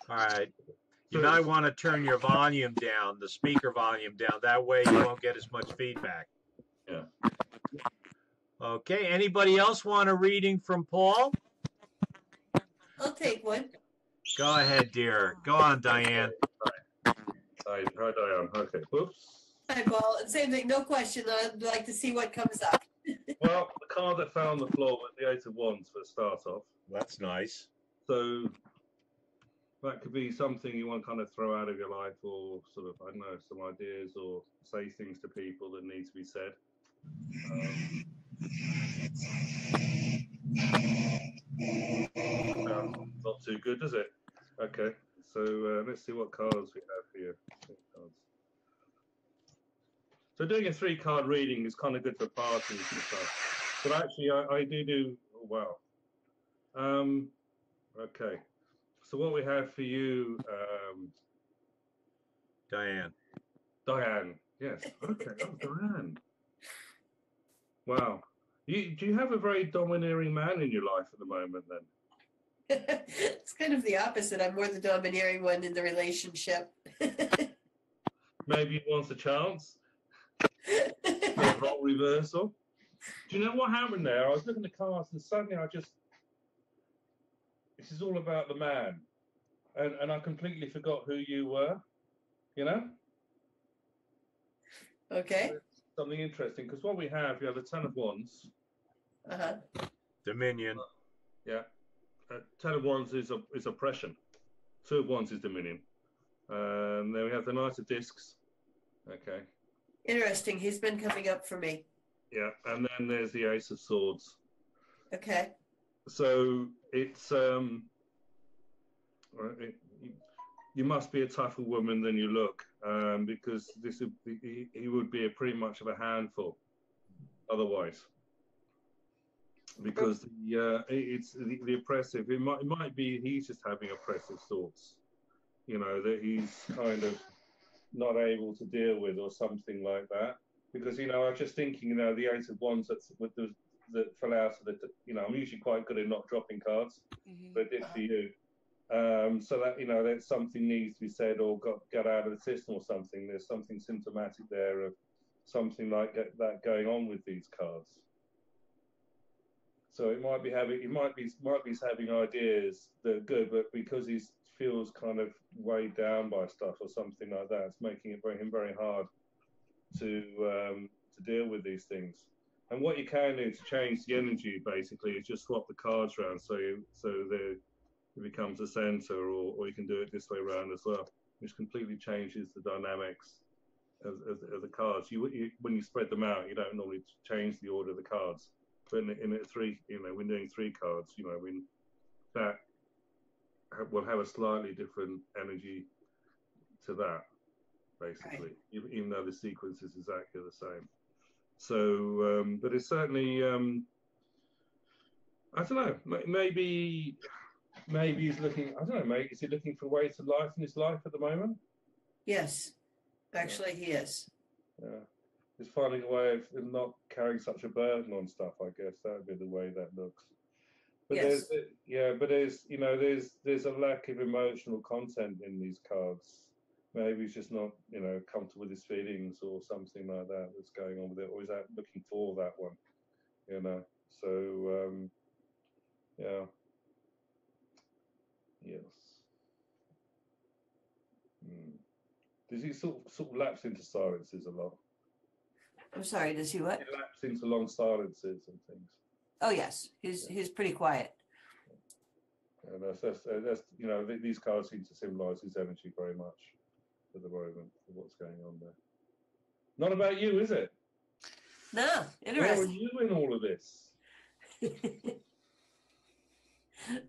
All right. You might want to turn your volume down, the speaker volume down. That way you won't get as much feedback. Yeah. Okay. Anybody else want a reading from Paul? I'll take one. Go ahead, dear. Go on, Diane. Hi, Diane. Okay. Whoops. Hi, Paul. Same thing. No question. I'd like to see what comes up. Well, the card that fell on the floor was the Eight of Wands for a start off. That's nice. So that could be something you want to kind of throw out of your life, or sort of, I don't know, some ideas, or say things to people that need to be said. Not too good, does it? Okay, so let's see what cards we have here. So doing a 3-card reading is kind of good for parties and stuff. But actually, I do oh, wow. Okay. So what we have for you, Diane. Diane. Yes. Okay. Oh, Diane. Wow. Do you have a very domineering man in your life at the moment then? It's kind of the opposite. I'm more the domineering one in the relationship. Maybe he wants a chance. A role reversal. Do you know what happened there? I was looking at the cards and suddenly this is all about the man. And I completely forgot who you were, you know? Okay. Something interesting, because what we have the Ten of Wands. Uh-huh. Dominion. Yeah. Ten of Wands is oppression. Two of Wands is dominion. Then we have the Knight of Discs. Okay. Interesting. He's been coming up for me. Yeah, and then there's the Ace of Swords. Okay. So it's you must be a tougher woman than you look, because he would be pretty much of a handful otherwise. Because it's the oppressive. It might be he's just having oppressive thoughts, you know, that he's kind of not able to deal with, or something like that. Because, you know, I was just thinking, you know, the Eight of Wands that fell out of the, you know, I'm usually quite good at not dropping cards, but it did for you. So that, you know, that something needs to be said or got out of the system or something. There's something symptomatic there of something like that going on with these cards. So it might be having ideas that are good, but because he feels kind of weighed down by stuff or something like that, it's making it for him very hard to deal with these things. And what you can do to change the energy, basically, is just swap the cards around, so it becomes a center, or you can do it this way around as well, which completely changes the dynamics of the cards. When you spread them out, you don't normally change the order of the cards. But in a 3, you know, when doing 3 cards, you know, that will have a slightly different energy to that, basically, right. Even though the sequence is exactly the same. So, but it's certainly, I don't know, maybe he's looking, I don't know, mate, is he looking for ways to life in his life at the moment? Yes, actually he is. Yeah. He's finding a way of not carrying such a burden on stuff, I guess. That would be the way that looks. But yes. There's a lack of emotional content in these cards. Maybe he's just not, you know, comfortable with his feelings or something like that that's going on with it, or is that looking for that one, you know? So, yeah. Yes. Does he sort of lapse into silences a lot? I'm sorry, does he what? He lapse into long silences and things. Oh yes, he's pretty quiet. And that's you know, these cards seem to symbolise his energy very much at the moment of what's going on there. Not about you, is it? No, interesting. Where are you in all of this?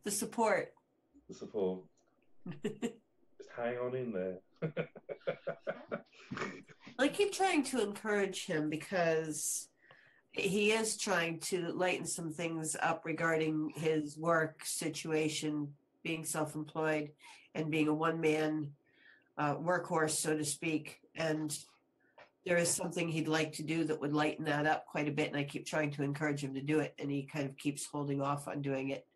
The support. The support. Just hang on in there. I keep trying to encourage him because he is trying to lighten some things up regarding his work situation, being self-employed and being a one-man workhorse, so to speak. And there is something he'd like to do that would lighten that up quite a bit. And I keep trying to encourage him to do it. And he kind of keeps holding off on doing it.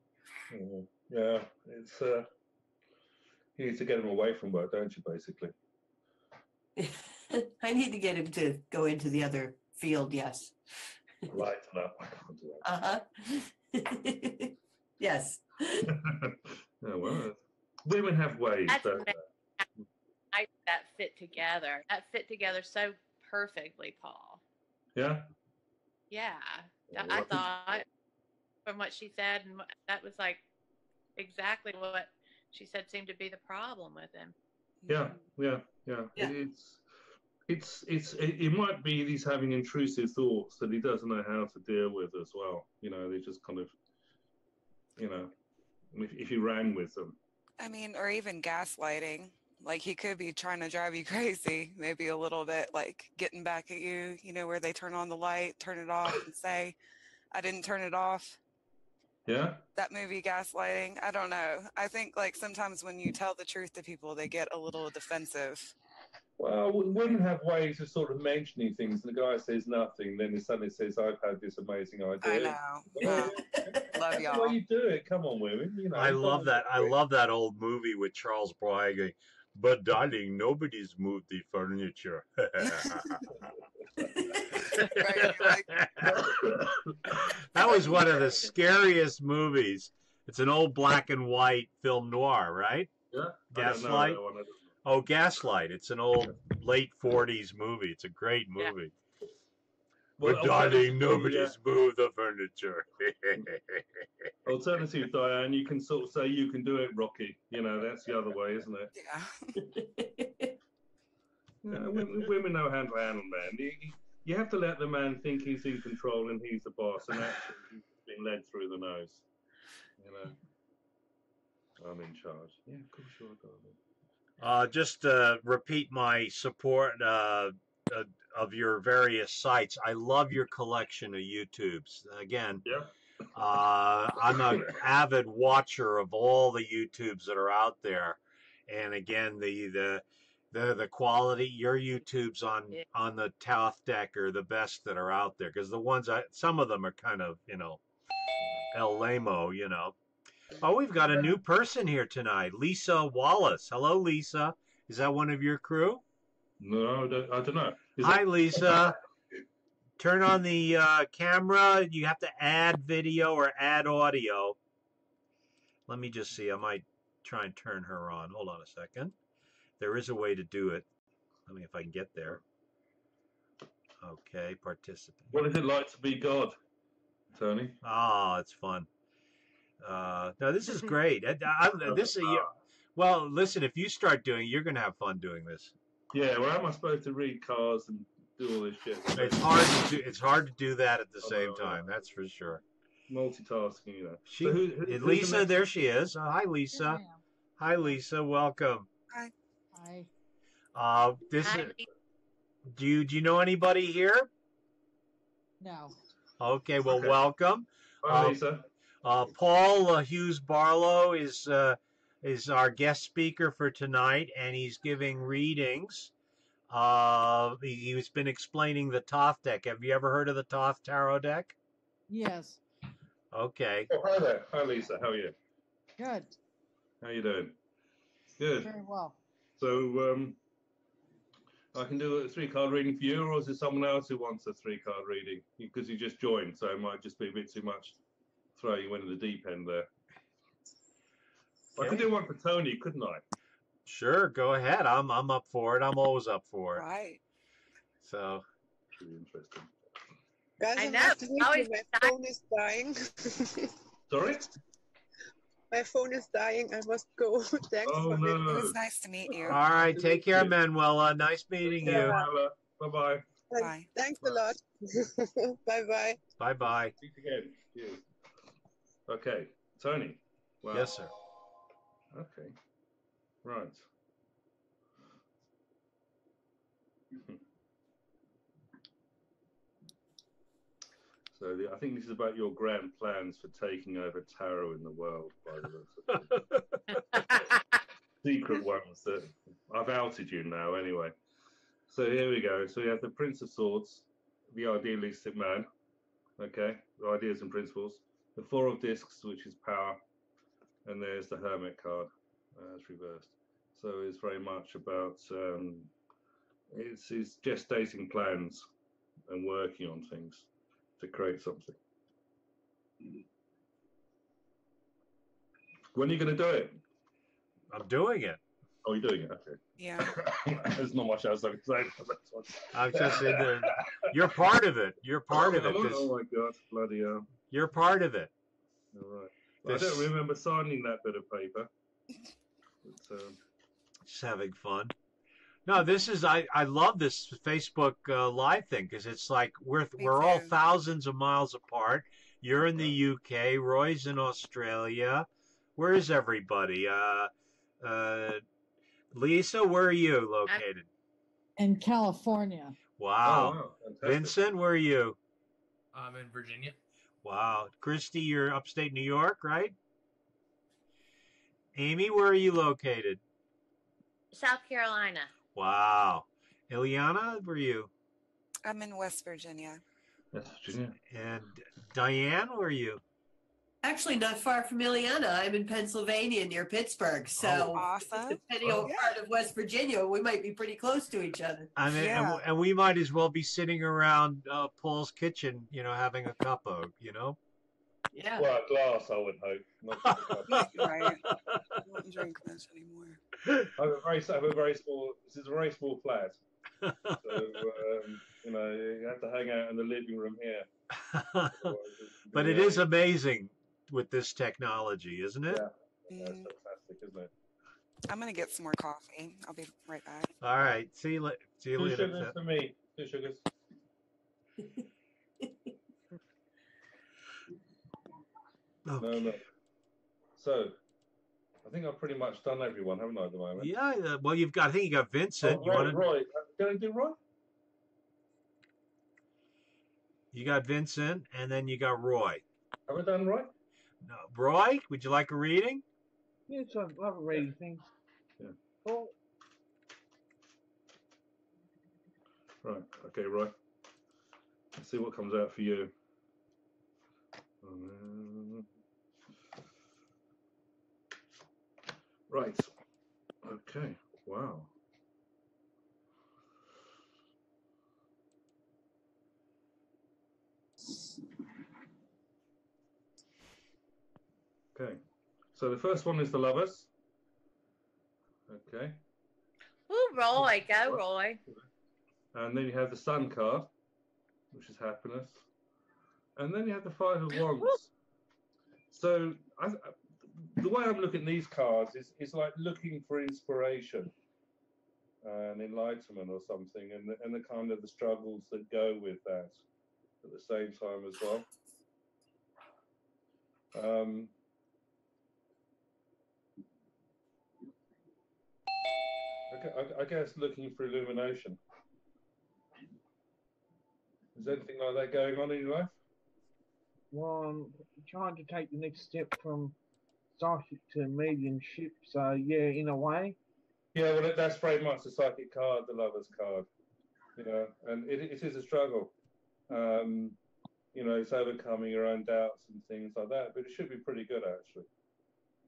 Mm-hmm. Yeah, it's you need to get him away from work, don't you, basically? I need to get him to go into the other field, yes. Lighten up. I can't do Uh-huh. Yes. Oh, well, women have ways, That's don't they? that fit together. That fit together so perfectly, Paul. Yeah? Yeah. Well, I thought from what she said, and that was like exactly what she said seemed to be the problem with him. Yeah. Yeah. It might be he's having intrusive thoughts that he doesn't know how to deal with as well. You know, they just kind of, you know, if you ran with them. I mean, or even gaslighting. Like, he could be trying to drive you crazy, maybe a little bit, like getting back at you, you know, where they turn on the light, turn it off, and say, I didn't turn it off. Yeah? That movie, Gaslighting. I don't know. I think, like, sometimes when you tell the truth to people, they get a little defensive. Well, women have ways of sort of mentioning things, and the guy says nothing, then he suddenly says, I've had this amazing idea. I know. Love That's y'all. the way you do it. Come on, women. You know, I love that. I love that old movie with Charles Bly going, but darling, nobody's moved the furniture. That was one of the scariest movies. It's an old black and white film noir, right? Yeah. Gaslight. Oh, Gaslight. It's an old late 40s movie. It's a great movie. Well, but darling, nobody's moved the furniture. Alternative, Diane, you can sort of say you can do it, Rocky. You know, that's the other way, isn't it? Yeah. Yeah, women know how to handle man. You have to let the man think he's in control and he's the boss, and actually he's being led through the nose. You know, I'm in charge. Yeah, of course you are, darling. Just repeat my support of your various sites. I love your collection of YouTubes. Again, yeah. I'm an avid watcher of all the YouTubes that are out there, and again, the quality. Your YouTubes on the Toth deck are the best that are out there, because the ones some of them are kind of, you know, El Lamo, you know. Oh, we've got a new person here tonight, Lisa Wallace. Hello, Lisa. Is that one of your crew? No, I don't know. Hi, Lisa. Turn on the camera. You have to add video or add audio. Let me just see. I might try and turn her on. Hold on a second. There is a way to do it. Let me, if I can get there. Okay, participate. What is it like to be God, Tony? Oh, it's fun. No, this is great. Well, listen, if you start doing it, you're going to have fun doing this. Yeah, well, how am I supposed to read cards and do all this shit? It's hard to do that at the same time. That's for sure. Multitasking, you know. Lisa, there she is. Hi, Lisa. Hi, Lisa. Welcome. Hi. Hi. Do you know anybody here? No. Okay. Well, welcome. Hi, Lisa. Paul Hughes-Barlow is our guest speaker for tonight, and he's giving readings. He's been explaining the Toth deck. Have you ever heard of the Toth tarot deck? Yes. Okay. Oh, hi there. Hi, Lisa. How are you? Good. How you doing? Good. Very well. So, I can do a 3-card reading for you, or is there someone else who wants a 3-card reading? Because you just joined, so it might just be a bit too much. Throw you into the deep end there. Okay. I could do one for Tony, couldn't I? Sure, go ahead. I'm up for it. I'm always up for it. Right. So. Really interesting. Guys, I I know. have to leave you. My phone is dying. Sorry? My phone is dying. I must go. Thanks Oh, for no. It was nice to meet you. All right, take care, Manuela. Nice meeting you. Bye-bye. Bye. Thanks a lot. Bye-bye. Bye-bye. Speak again. Cheers. Okay, Tony. Wow. Yes, sir. Okay. Right. So I think this is about your grand plans for taking over tarot in the world, by the looks of it. Secret ones that I've outed you now, anyway. So here we go. So we have the Prince of Swords, the idealistic man. Okay, the ideas and principles. The Four of Discs, which is power, and there's the Hermit card. It's reversed. So it's very much about it's gestating plans and working on things to create something. When are you going to do it? I'm doing it. Oh, you're doing it? Okay. Yeah. There's not much else I can say. I'm just in there. You're part of it. You're part of it. Oh my God, bloody hell. You're part of it. All right. I don't remember signing that bit of paper. But, just having fun. No, this is I love this Facebook live thing because it's like we're all thousands of miles apart. You're in the UK, Roy's in Australia. Where is everybody? Lisa, where are you located? In California. Wow. Oh, wow. Vincent, where are you? I'm in Virginia. Wow. Christy, you're upstate New York, right? Amy, where are you located? South Carolina. Wow. Ileana, where are you? I'm in West Virginia. West Virginia. And Diane, where are you? Actually, not far from Ileana. I'm in Pennsylvania near Pittsburgh. So, awesome. depending on part of West Virginia, we might be pretty close to each other. I mean, and we might as well be sitting around Paul's kitchen, having a cuppa, Yeah. Well, a glass, I would hope. Not Right. I won't drink much anymore. I have a very small. This is a very small flat, so you have to hang out in the living room here. But it is amazing with this technology, isn't it? Yeah, that's fantastic, isn't it? I'm gonna get some more coffee. I'll be right back. All right. See you later. 2 sugars for me. 2 sugars. Okay. No. So, I think I've pretty much done everyone, haven't I, at the moment? Yeah. Well, I think you got Vincent. Roy. Can I do Roy? You got Vincent, and then you got Roy. Have I done Roy? No. Roy, would you like a reading? Yes, I love reading things. Yeah. Oh. Right. Okay, Roy. Let's see what comes out for you. Right. Okay. Wow. Okay. So the first one is the Lovers. Okay. Ooh, Roy. Go, Roy. And then you have the Sun card, which is happiness. And then you have the Five of Wands. So the way I'm looking at these cards is like looking for inspiration and enlightenment or something, and the kind of the struggles that go with that at the same time as well. I guess looking for illumination. Is anything like that going on in your life? Well, I'm trying to take the next step from psychic to mediumship, so yeah, in a way. Yeah, well, that's very much the psychic card, the Lover's card, and it is a struggle. It's overcoming your own doubts and things like that, but it should be pretty good, actually.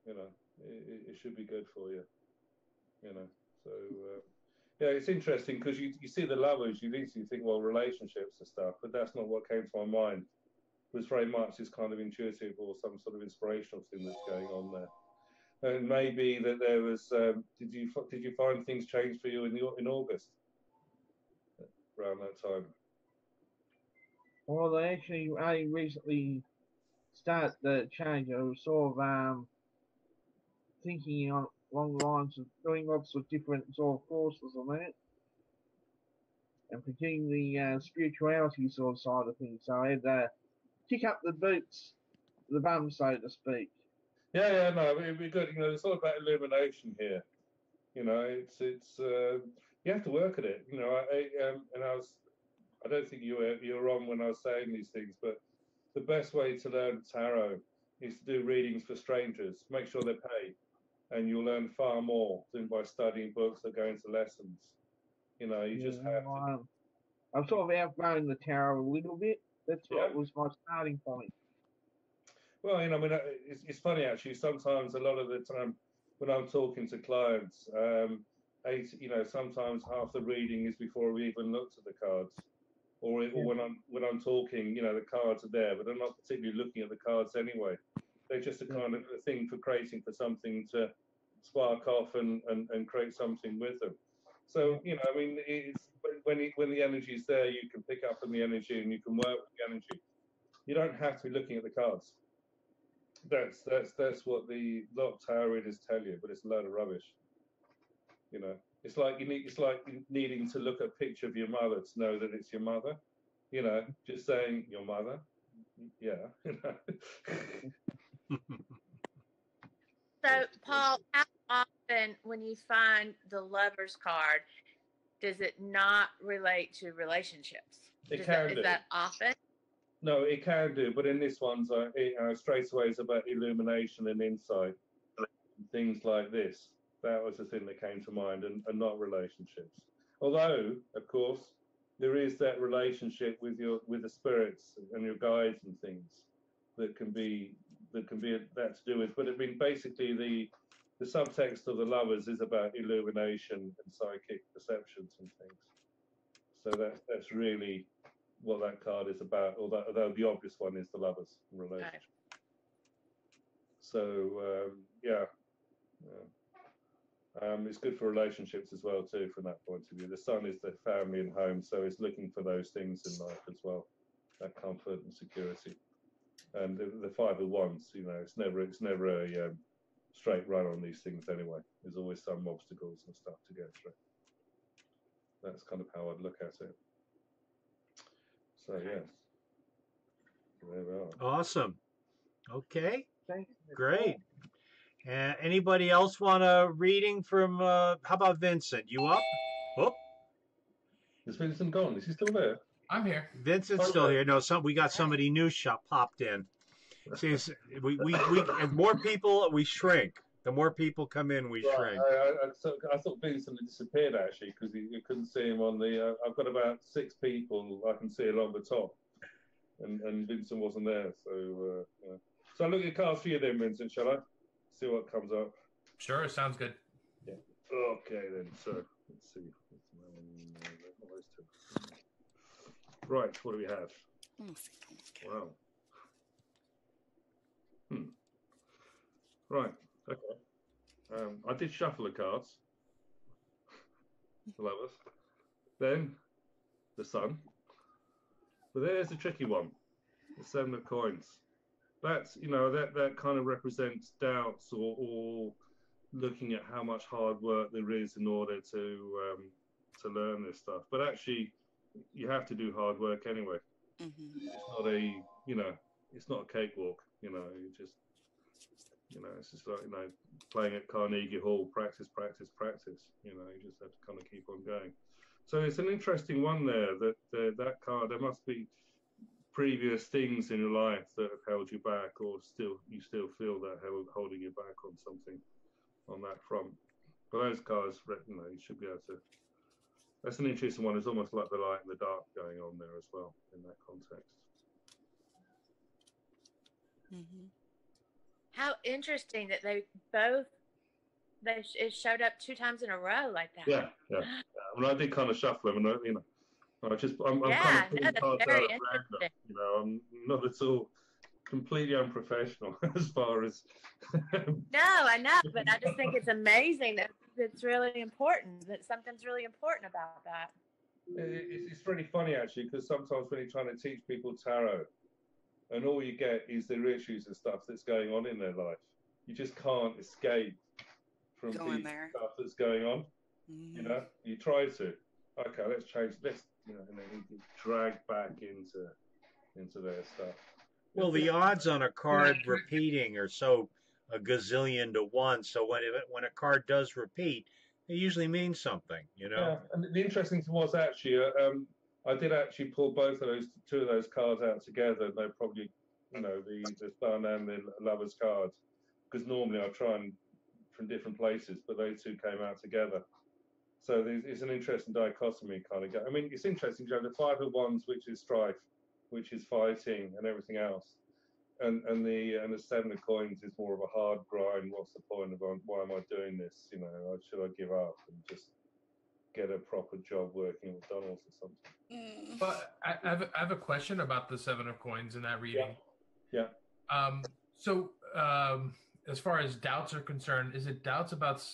It should be good for you, So, yeah, it's interesting because you see the Lovers, you instantly think, well, relationships and stuff, but that's not what came to my mind. It was very much this kind of intuitive or some sort of inspirational thing that's going on there. And maybe that there was. Did you find things change for you in August around that time? Well, they actually only recently started the change. I was sort of thinking along the lines of doing lots of different sort of courses on that, and particularly the spirituality sort of side of things. So I had to kick up the boots, the bum, so to speak. Yeah, no, it'd be good. It's all about illumination here. you have to work at it. You know, I don't think you were wrong when I was saying these things, but the best way to learn tarot is to do readings for strangers. Make sure they're paid, and you'll learn far more than by studying books or going to lessons. You know, you just have to. I'm sort of outgrowing the tarot a little bit. That's what was my starting point. Well, you know, I mean, it's funny actually. Sometimes, a lot of the time, when I'm talking to clients, you know, sometimes half the reading is before we even looked at the cards, or when I'm talking, you know, the cards are there, but I'm not particularly looking at the cards anyway. They're just a kind of a thing for creating for something to spark off and create something with them. So, you know, I mean, it's when the energy is there, you can pick up on the energy and you can work with the energy. You don't have to be looking at the cards. That's what the lot of tarot readers tell you, but it's a load of rubbish. You know, it's like needing to look at a picture of your mother to know that it's your mother. You know, just saying your mother. Yeah. You know. So, Paul, how often when you find the Lover's card, does it not relate to relationships? It can do. Is that often? No, it can do, but in this one, straight away it's about illumination and insight, things like this. That was the thing that came to mind, and not relationships. Although, of course, there is that relationship with the spirits and your guides and things that can be that to do with. But I mean, basically, the subtext of the Lovers is about illumination and psychic perceptions and things. So that's really what that card is about, although the obvious one is the Lovers relationship. Okay. So it's good for relationships as well too, from that point of view. The Sun is the family and home, so it's looking for those things in life as well, that comfort and security. And the Five of Wands, you know, it's never a straight run on these things anyway. There's always some obstacles and stuff to go through. That's kind of how I'd look at it. So yes, there we are. Awesome. Okay. Thanks. Great. Anybody else want a reading from? How about Vincent? You up? Oh. Is Vincent gone? Is he still there? I'm here. Vincent's still here. No, we got somebody new popped in. See, we as more people we shrink. The more people come in, we shrink. I thought Vincent had disappeared actually, because you couldn't see him on the. I've got about 6 people I can see along the top, and Vincent wasn't there. So so I look at cards for you then, Vincent. Shall I? See what comes up. Sure, sounds good. Yeah. Okay then. So let's see. Right. What do we have? Wow. Right. Okay. I did shuffle the cards. The Lovers. Then the Sun. But there's a tricky one. The 7 of Coins. That's, you know, that kind of represents doubts or looking at how much hard work there is in order to learn this stuff. But actually, you have to do hard work anyway. Mm-hmm. It's not a cakewalk. You know, it's just like, you know, playing at Carnegie Hall, practice. You know, you just have to kind of keep on going. So it's an interesting one there. That card, there must be previous things in your life that have held you back, or you still feel that holding you back on something on that front. But those cards, you know, you should be able to. That's an interesting one. It's almost like the light and the dark going on there as well in that context. Mm-hmm. How interesting that it showed up 2 times in a row like that. Yeah. I mean, I did kind of shuffle them, and I'm kind of pulling that's cards very out at random. You know, I'm not at all completely unprofessional as far as. No, I know, but I just think it's amazing that it's really important. That something's really important about that. It's really funny actually, because sometimes when you're trying to teach people tarot, and all you get is their issues and stuff that's going on in their life, you just can't escape from the stuff that's going on. Mm-hmm. You know, you try to. Okay, let's change this. You know, and then you drag back into their stuff. Well, the odds on a card repeating are so a gazillion to 1. So when a card does repeat, it usually means something, you know. Yeah, and the interesting thing was actually, I did actually pull two of those cards out together. They're probably, the Sun and the Lover's cards, because normally I try and from different places, but those two came out together. So it's an interesting dichotomy kind of. I mean, it's interesting. You have the Five of Wands, which is strife, which is fighting and everything else, and the Seven of Coins is more of a hard grind. What's the point of why am I doing this? Should I give up and just get a proper job working at McDonald's or something? But I have a question about the Seven of Coins in that reading. Yeah. So as far as doubts are concerned, is it doubts about?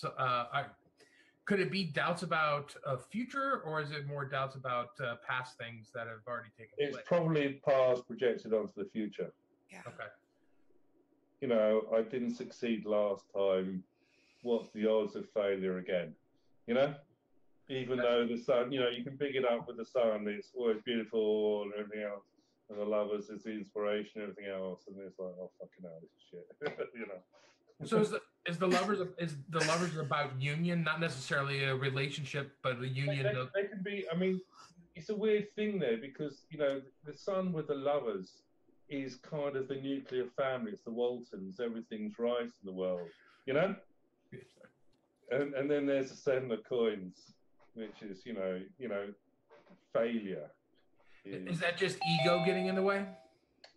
Could it be doubts about a future, or is it more doubts about past things that have already taken place? It's probably past projected onto the future. Yeah. Okay. I didn't succeed last time. What's the odds of failure again? Even though the sun, you can pick it up with the sun. It's always beautiful and everything else. And the Lovers is the inspiration, and everything else. And it's like, oh, fucking hell, this is shit. So is the Lovers about union, not necessarily a relationship, but a union? They can be. I mean, it's a weird thing there because the Sun with the Lovers is kind of the nuclear family. It's the Waltons. Everything's right in the world, And then there's the Seven of Coins, which is failure. Is that just ego getting in the way?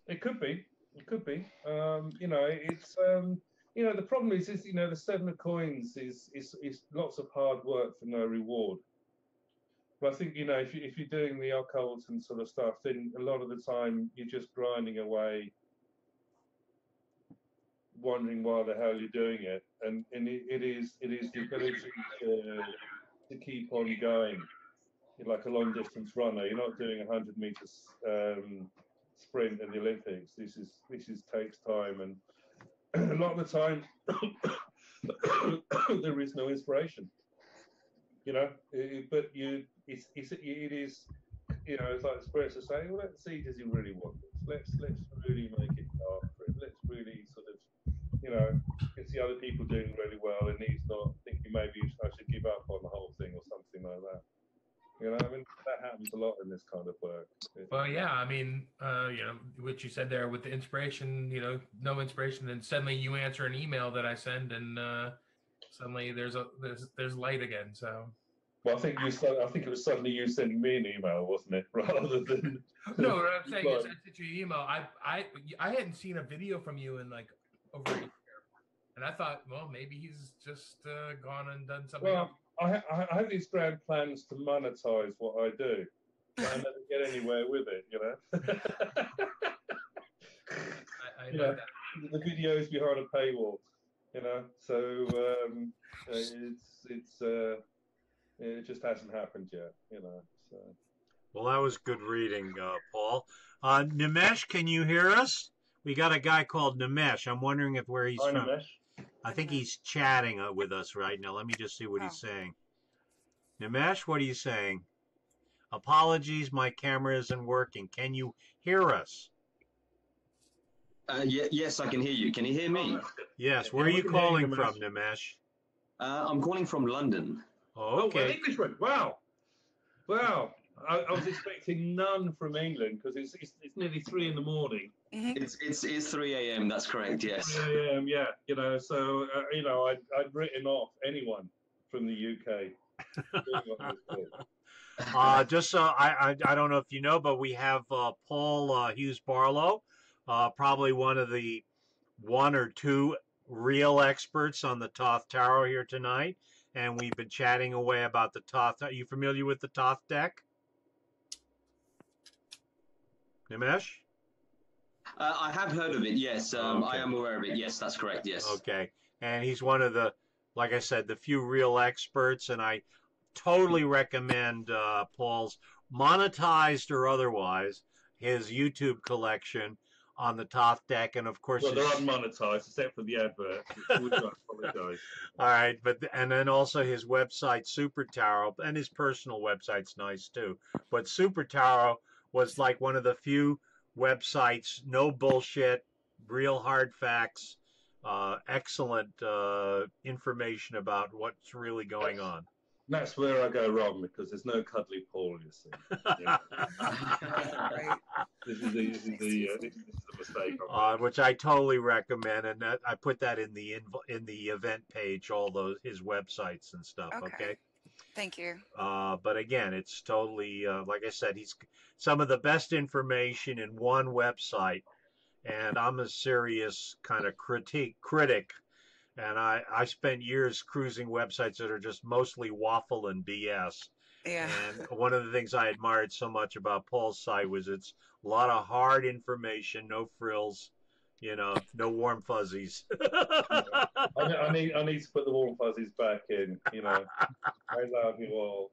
It could be. It could be. It's. The problem is the Seven of Coins is lots of hard work for no reward. But I think if you're doing the occult and sort of stuff, then a lot of the time you're just grinding away, wondering why the hell you're doing it, and it is the ability to keep on going. You're like a long distance runner. You're not doing 100 meters sprint in the Olympics. This takes time and. A lot of the time, there is no inspiration, but it is, it's like the spirits are saying, well, let's see, does he really want this? Let's really make it dark for him. Let's really sort of, you can see other people doing really well, and he's not thinking maybe I should give up on the whole thing or something like that. I mean, that happens a lot in this kind of work. Well, yeah, I mean, what you said there with the inspiration, no inspiration, and suddenly you answer an email that I send, and suddenly there's light again. So. Well, I think it was suddenly you sending me an email, wasn't it? Rather than. No, what I'm saying is I sent you an email. I hadn't seen a video from you in like over a year, and I thought, well, maybe he's just gone and done something else. I have these grand plans to monetize what I do, but I never get anywhere with it, I know that. The videos behind a paywall, So it just hasn't happened yet, So. Well, that was good reading, Paul. Nimesh, can you hear us? We got a guy called Nimesh. I'm wondering where he's from. Nimesh. I think he's chatting with us right now. Let me just see what he's saying. Nimesh, what are you saying? Apologies, my camera isn't working. Can you hear us? Yes, I can hear you. Can you hear me? Yes. Where are you calling from, Nimesh? I'm calling from London. Oh, okay. Oh, Englishman. Wow. I was expecting none from England because it's nearly 3 in the morning. It's 3 a.m. That's correct. Yes. 3 a.m. Yeah. So I'd written off anyone from the UK. Just so I don't know if you know, but we have Paul Hughes-Barlow, probably one of the 1 or 2 real experts on the Thoth Tarot here tonight, and we've been chatting away about the Thoth. Are you familiar with the Thoth deck, Nimesh? I have heard of it. Yes, Okay. I am aware of it. Yes, that's correct. Yes. Okay, and he's one of the, like I said, the few real experts, and I totally recommend Paul's, monetized or otherwise, his YouTube collection on the Thoth deck, and of course, well, they're unmonetized except for the advert. Apologize. All right, and then also his website Super Tarot, and his personal website's nice too. But Super Tarot was like one of the few websites, no bullshit, real hard facts, excellent information about what's really going on. That's where I go wrong, because there's no cuddly Paul, you see. Yeah. Right. This is the mistake. Which I totally recommend, and that, I put that in the event page, all those his websites and stuff. Okay. Thank you. But again, it's totally like I said, he's some of the best information in one website, and I'm a serious kind of critic. And I spent years cruising websites that are just mostly waffle and BS. Yeah. And one of the things I admired so much about Paul's site was it's a lot of hard information, no frills, you know, no warm fuzzies. I need to put the warm fuzzies back in, you know. I love you all.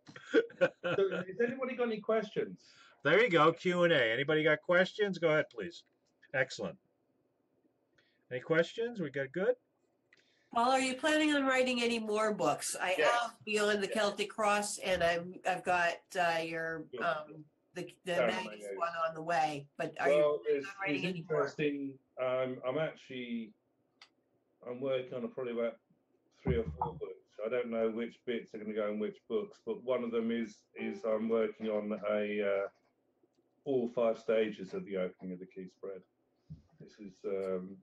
So, has anybody got any questions? There you go, Q&A. Anybody got questions? Go ahead, please. Excellent. Any questions? We got good? Paul, are you planning on writing any more books? I have Beyond the Celtic Cross, and I've got your the Magus one on the way. But are you writing any more? Interesting. I'm working on probably about 3 or 4 books. I don't know which bits are going to go in which books, but one of them is I'm working on all 5 stages of the opening of the key spread. This is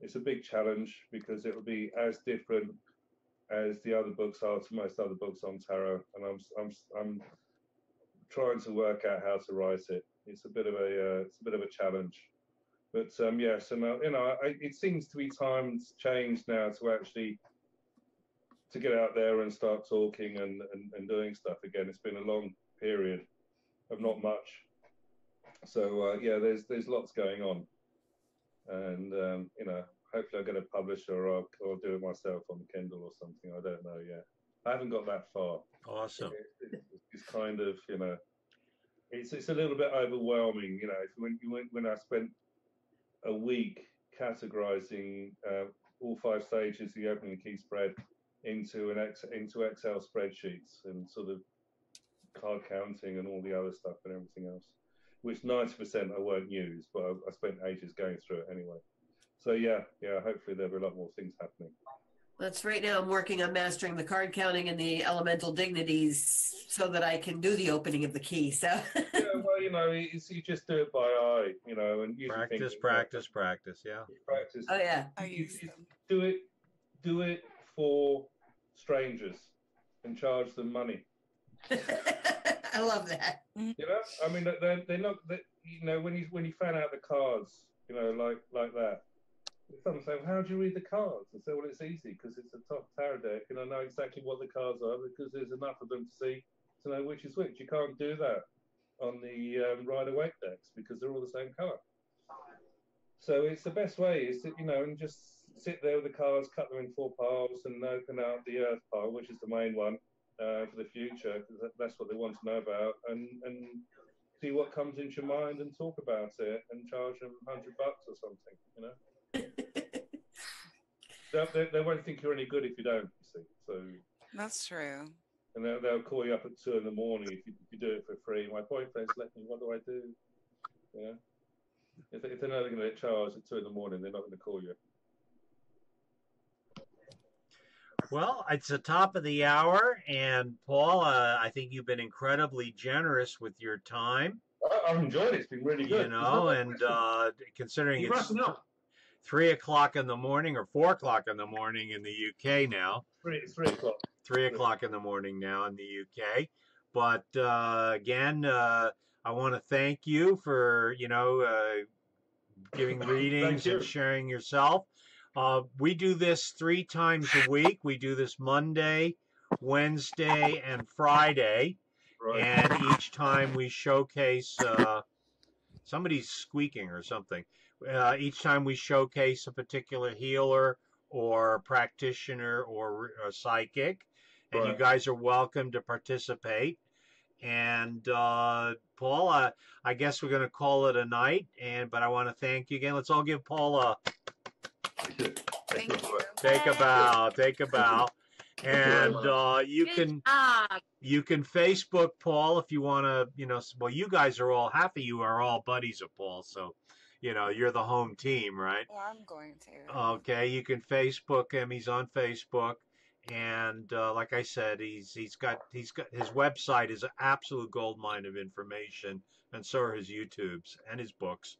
it's a big challenge, because it will be as different as the other books are to most other books on tarot, and I'm trying to work out how to write it. It's a bit of a challenge, but yeah. So now, you know, it seems to be times changed now to get out there and start talking and doing stuff again. It's been a long period of not much, so yeah, there's lots going on. And you know, hopefully I'll get a publisher, or I'll do it myself on Kindle or something. I don't know yet. I haven't got that far. Awesome. It's kind of, you know, it's a little bit overwhelming. You know, when I spent a week categorizing all 5 stages of the opening key spread into Excel spreadsheets, and sort of card counting and all the other stuff and everything else, which 90% I won't use, but I spent ages going through it anyway. So yeah, hopefully there'll be a lot more things happening. That's right now I'm working on mastering the card counting and the elemental dignities so that I can do the opening of the key. So yeah, well, you know, you just do it by eye, you know, and practice, yeah. Practice. Oh yeah. Do it for strangers and charge them money. I love that. You know, I mean, they're not. You know, when you fan out the cards, you know, like that. Someone say, well, "How do you read the cards?" I say, "Well, it's easy, because it's a top tarot deck, and I know exactly what the cards are, because there's enough of them to know which is which." You can't do that on the Rider-Waite decks, because they're all the same color. So it's the best way is to, you know, and just sit there with the cards, cut them in 4 piles, and open out the Earth pile, which is the main one. For the future, because that's what they want to know about, and see what comes into your mind and talk about it, and charge them $100 or something, you know. They won't think you're any good if you don't, you see. So that's true. And they'll call you up at 2 in the morning if you do it for free. My boyfriend's left me. What do I do? You know, if they know they're going to get charged at 2 in the morning, they're not going to call you. Well, it's the top of the hour, and Paul, I think you've been incredibly generous with your time. I've enjoyed it. It's been really good. You know, and considering it's 3 o'clock in the morning or 4 o'clock in the morning in the UK now. 3 o'clock. 3 o'clock in the morning now in the UK. But again, I want to thank you for, you know, giving readings and sharing yourself. We do this 3 times a week. We do this Monday, Wednesday, and Friday. Right. And each time we showcase, somebody's squeaking or something. Each time we showcase a particular healer or practitioner or a psychic. And you guys are welcome to participate. And Paul, I guess we're going to call it a night. But I want to thank you again. Let's all give Paul a... Thank you. Take a bow. Take a bow. And you can Facebook Paul if you want to, you know. Well, you guys are all, half of you are all buddies of Paul, so you're the home team, right? Well, I'm going to. Okay, you can Facebook him. He's on Facebook, and like I said, he's got his website is an absolute goldmine of information, and so are his YouTubes and his books.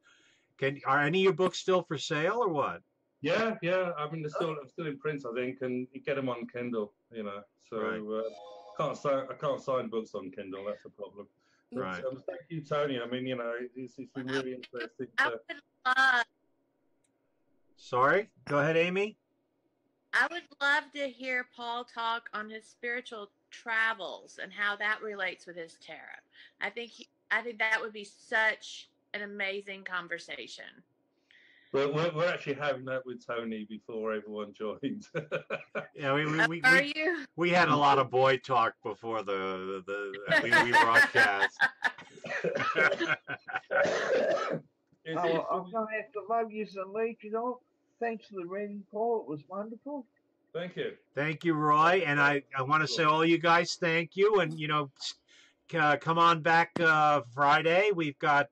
Are any of your books still for sale or what? Yeah. I mean, I'm still in print, I think, and you get them on Kindle. So Right. I can't sign books on Kindle. That's a problem. But, Right. thank you, Tony. I mean, it's been really interesting. I would love, Sorry, go ahead, Amy. I would love to hear Paul talk on his spiritual travels and how that relates with his tarot. I think that would be such an amazing conversation. Well, we're actually having that with Tony before everyone joined. Yeah, Are you? we had a lot of boy talk before we broadcast. I'm going to have to love you and leave you off. Thanks for the reading, Paul. It was wonderful. Thank you. Thank you, Roy. And I want to say all you guys thank you. And, come on back Friday. We've got,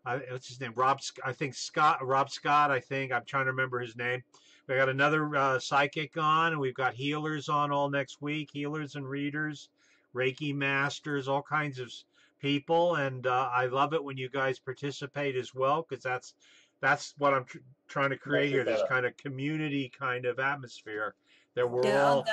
what's his name? Rob Scott, I think. I'm trying to remember his name. We got another psychic on, and we've got healers on all next week, healers and readers, Reiki masters, all kinds of people. And I love it when you guys participate as well, because that's what I'm trying to create here. This kind of community kind of atmosphere that we're all.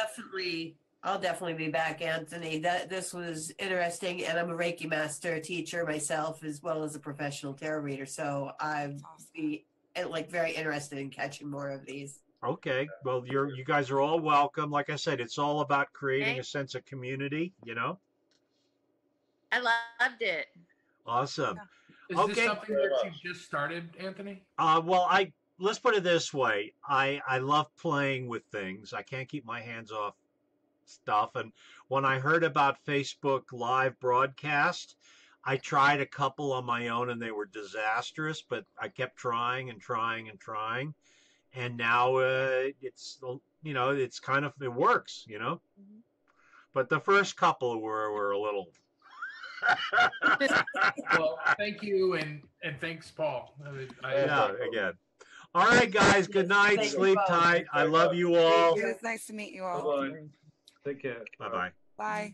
I'll definitely be back, Anthony. This was interesting, and I'm a Reiki master teacher myself, as well as a professional tarot reader. So I'd be very interested in catching more of these. Okay, well, you guys are all welcome. Like I said, it's all about creating a sense of community. I loved it. Awesome. Is this something that you just started, Anthony? Well, let's put it this way. I love playing with things. I can't keep my hands off stuff. And when I heard about Facebook live broadcast, I tried a couple on my own and they were disastrous, but I kept trying and trying and trying. And now it's kind of, it works, Mm-hmm. But the first couple were a little. Well, thank you, and thanks, Paul. Again. All right, guys. Good night. Sleep tight. I love you all. It was nice to meet you all. Bye-bye. Take care. Bye-bye. Bye.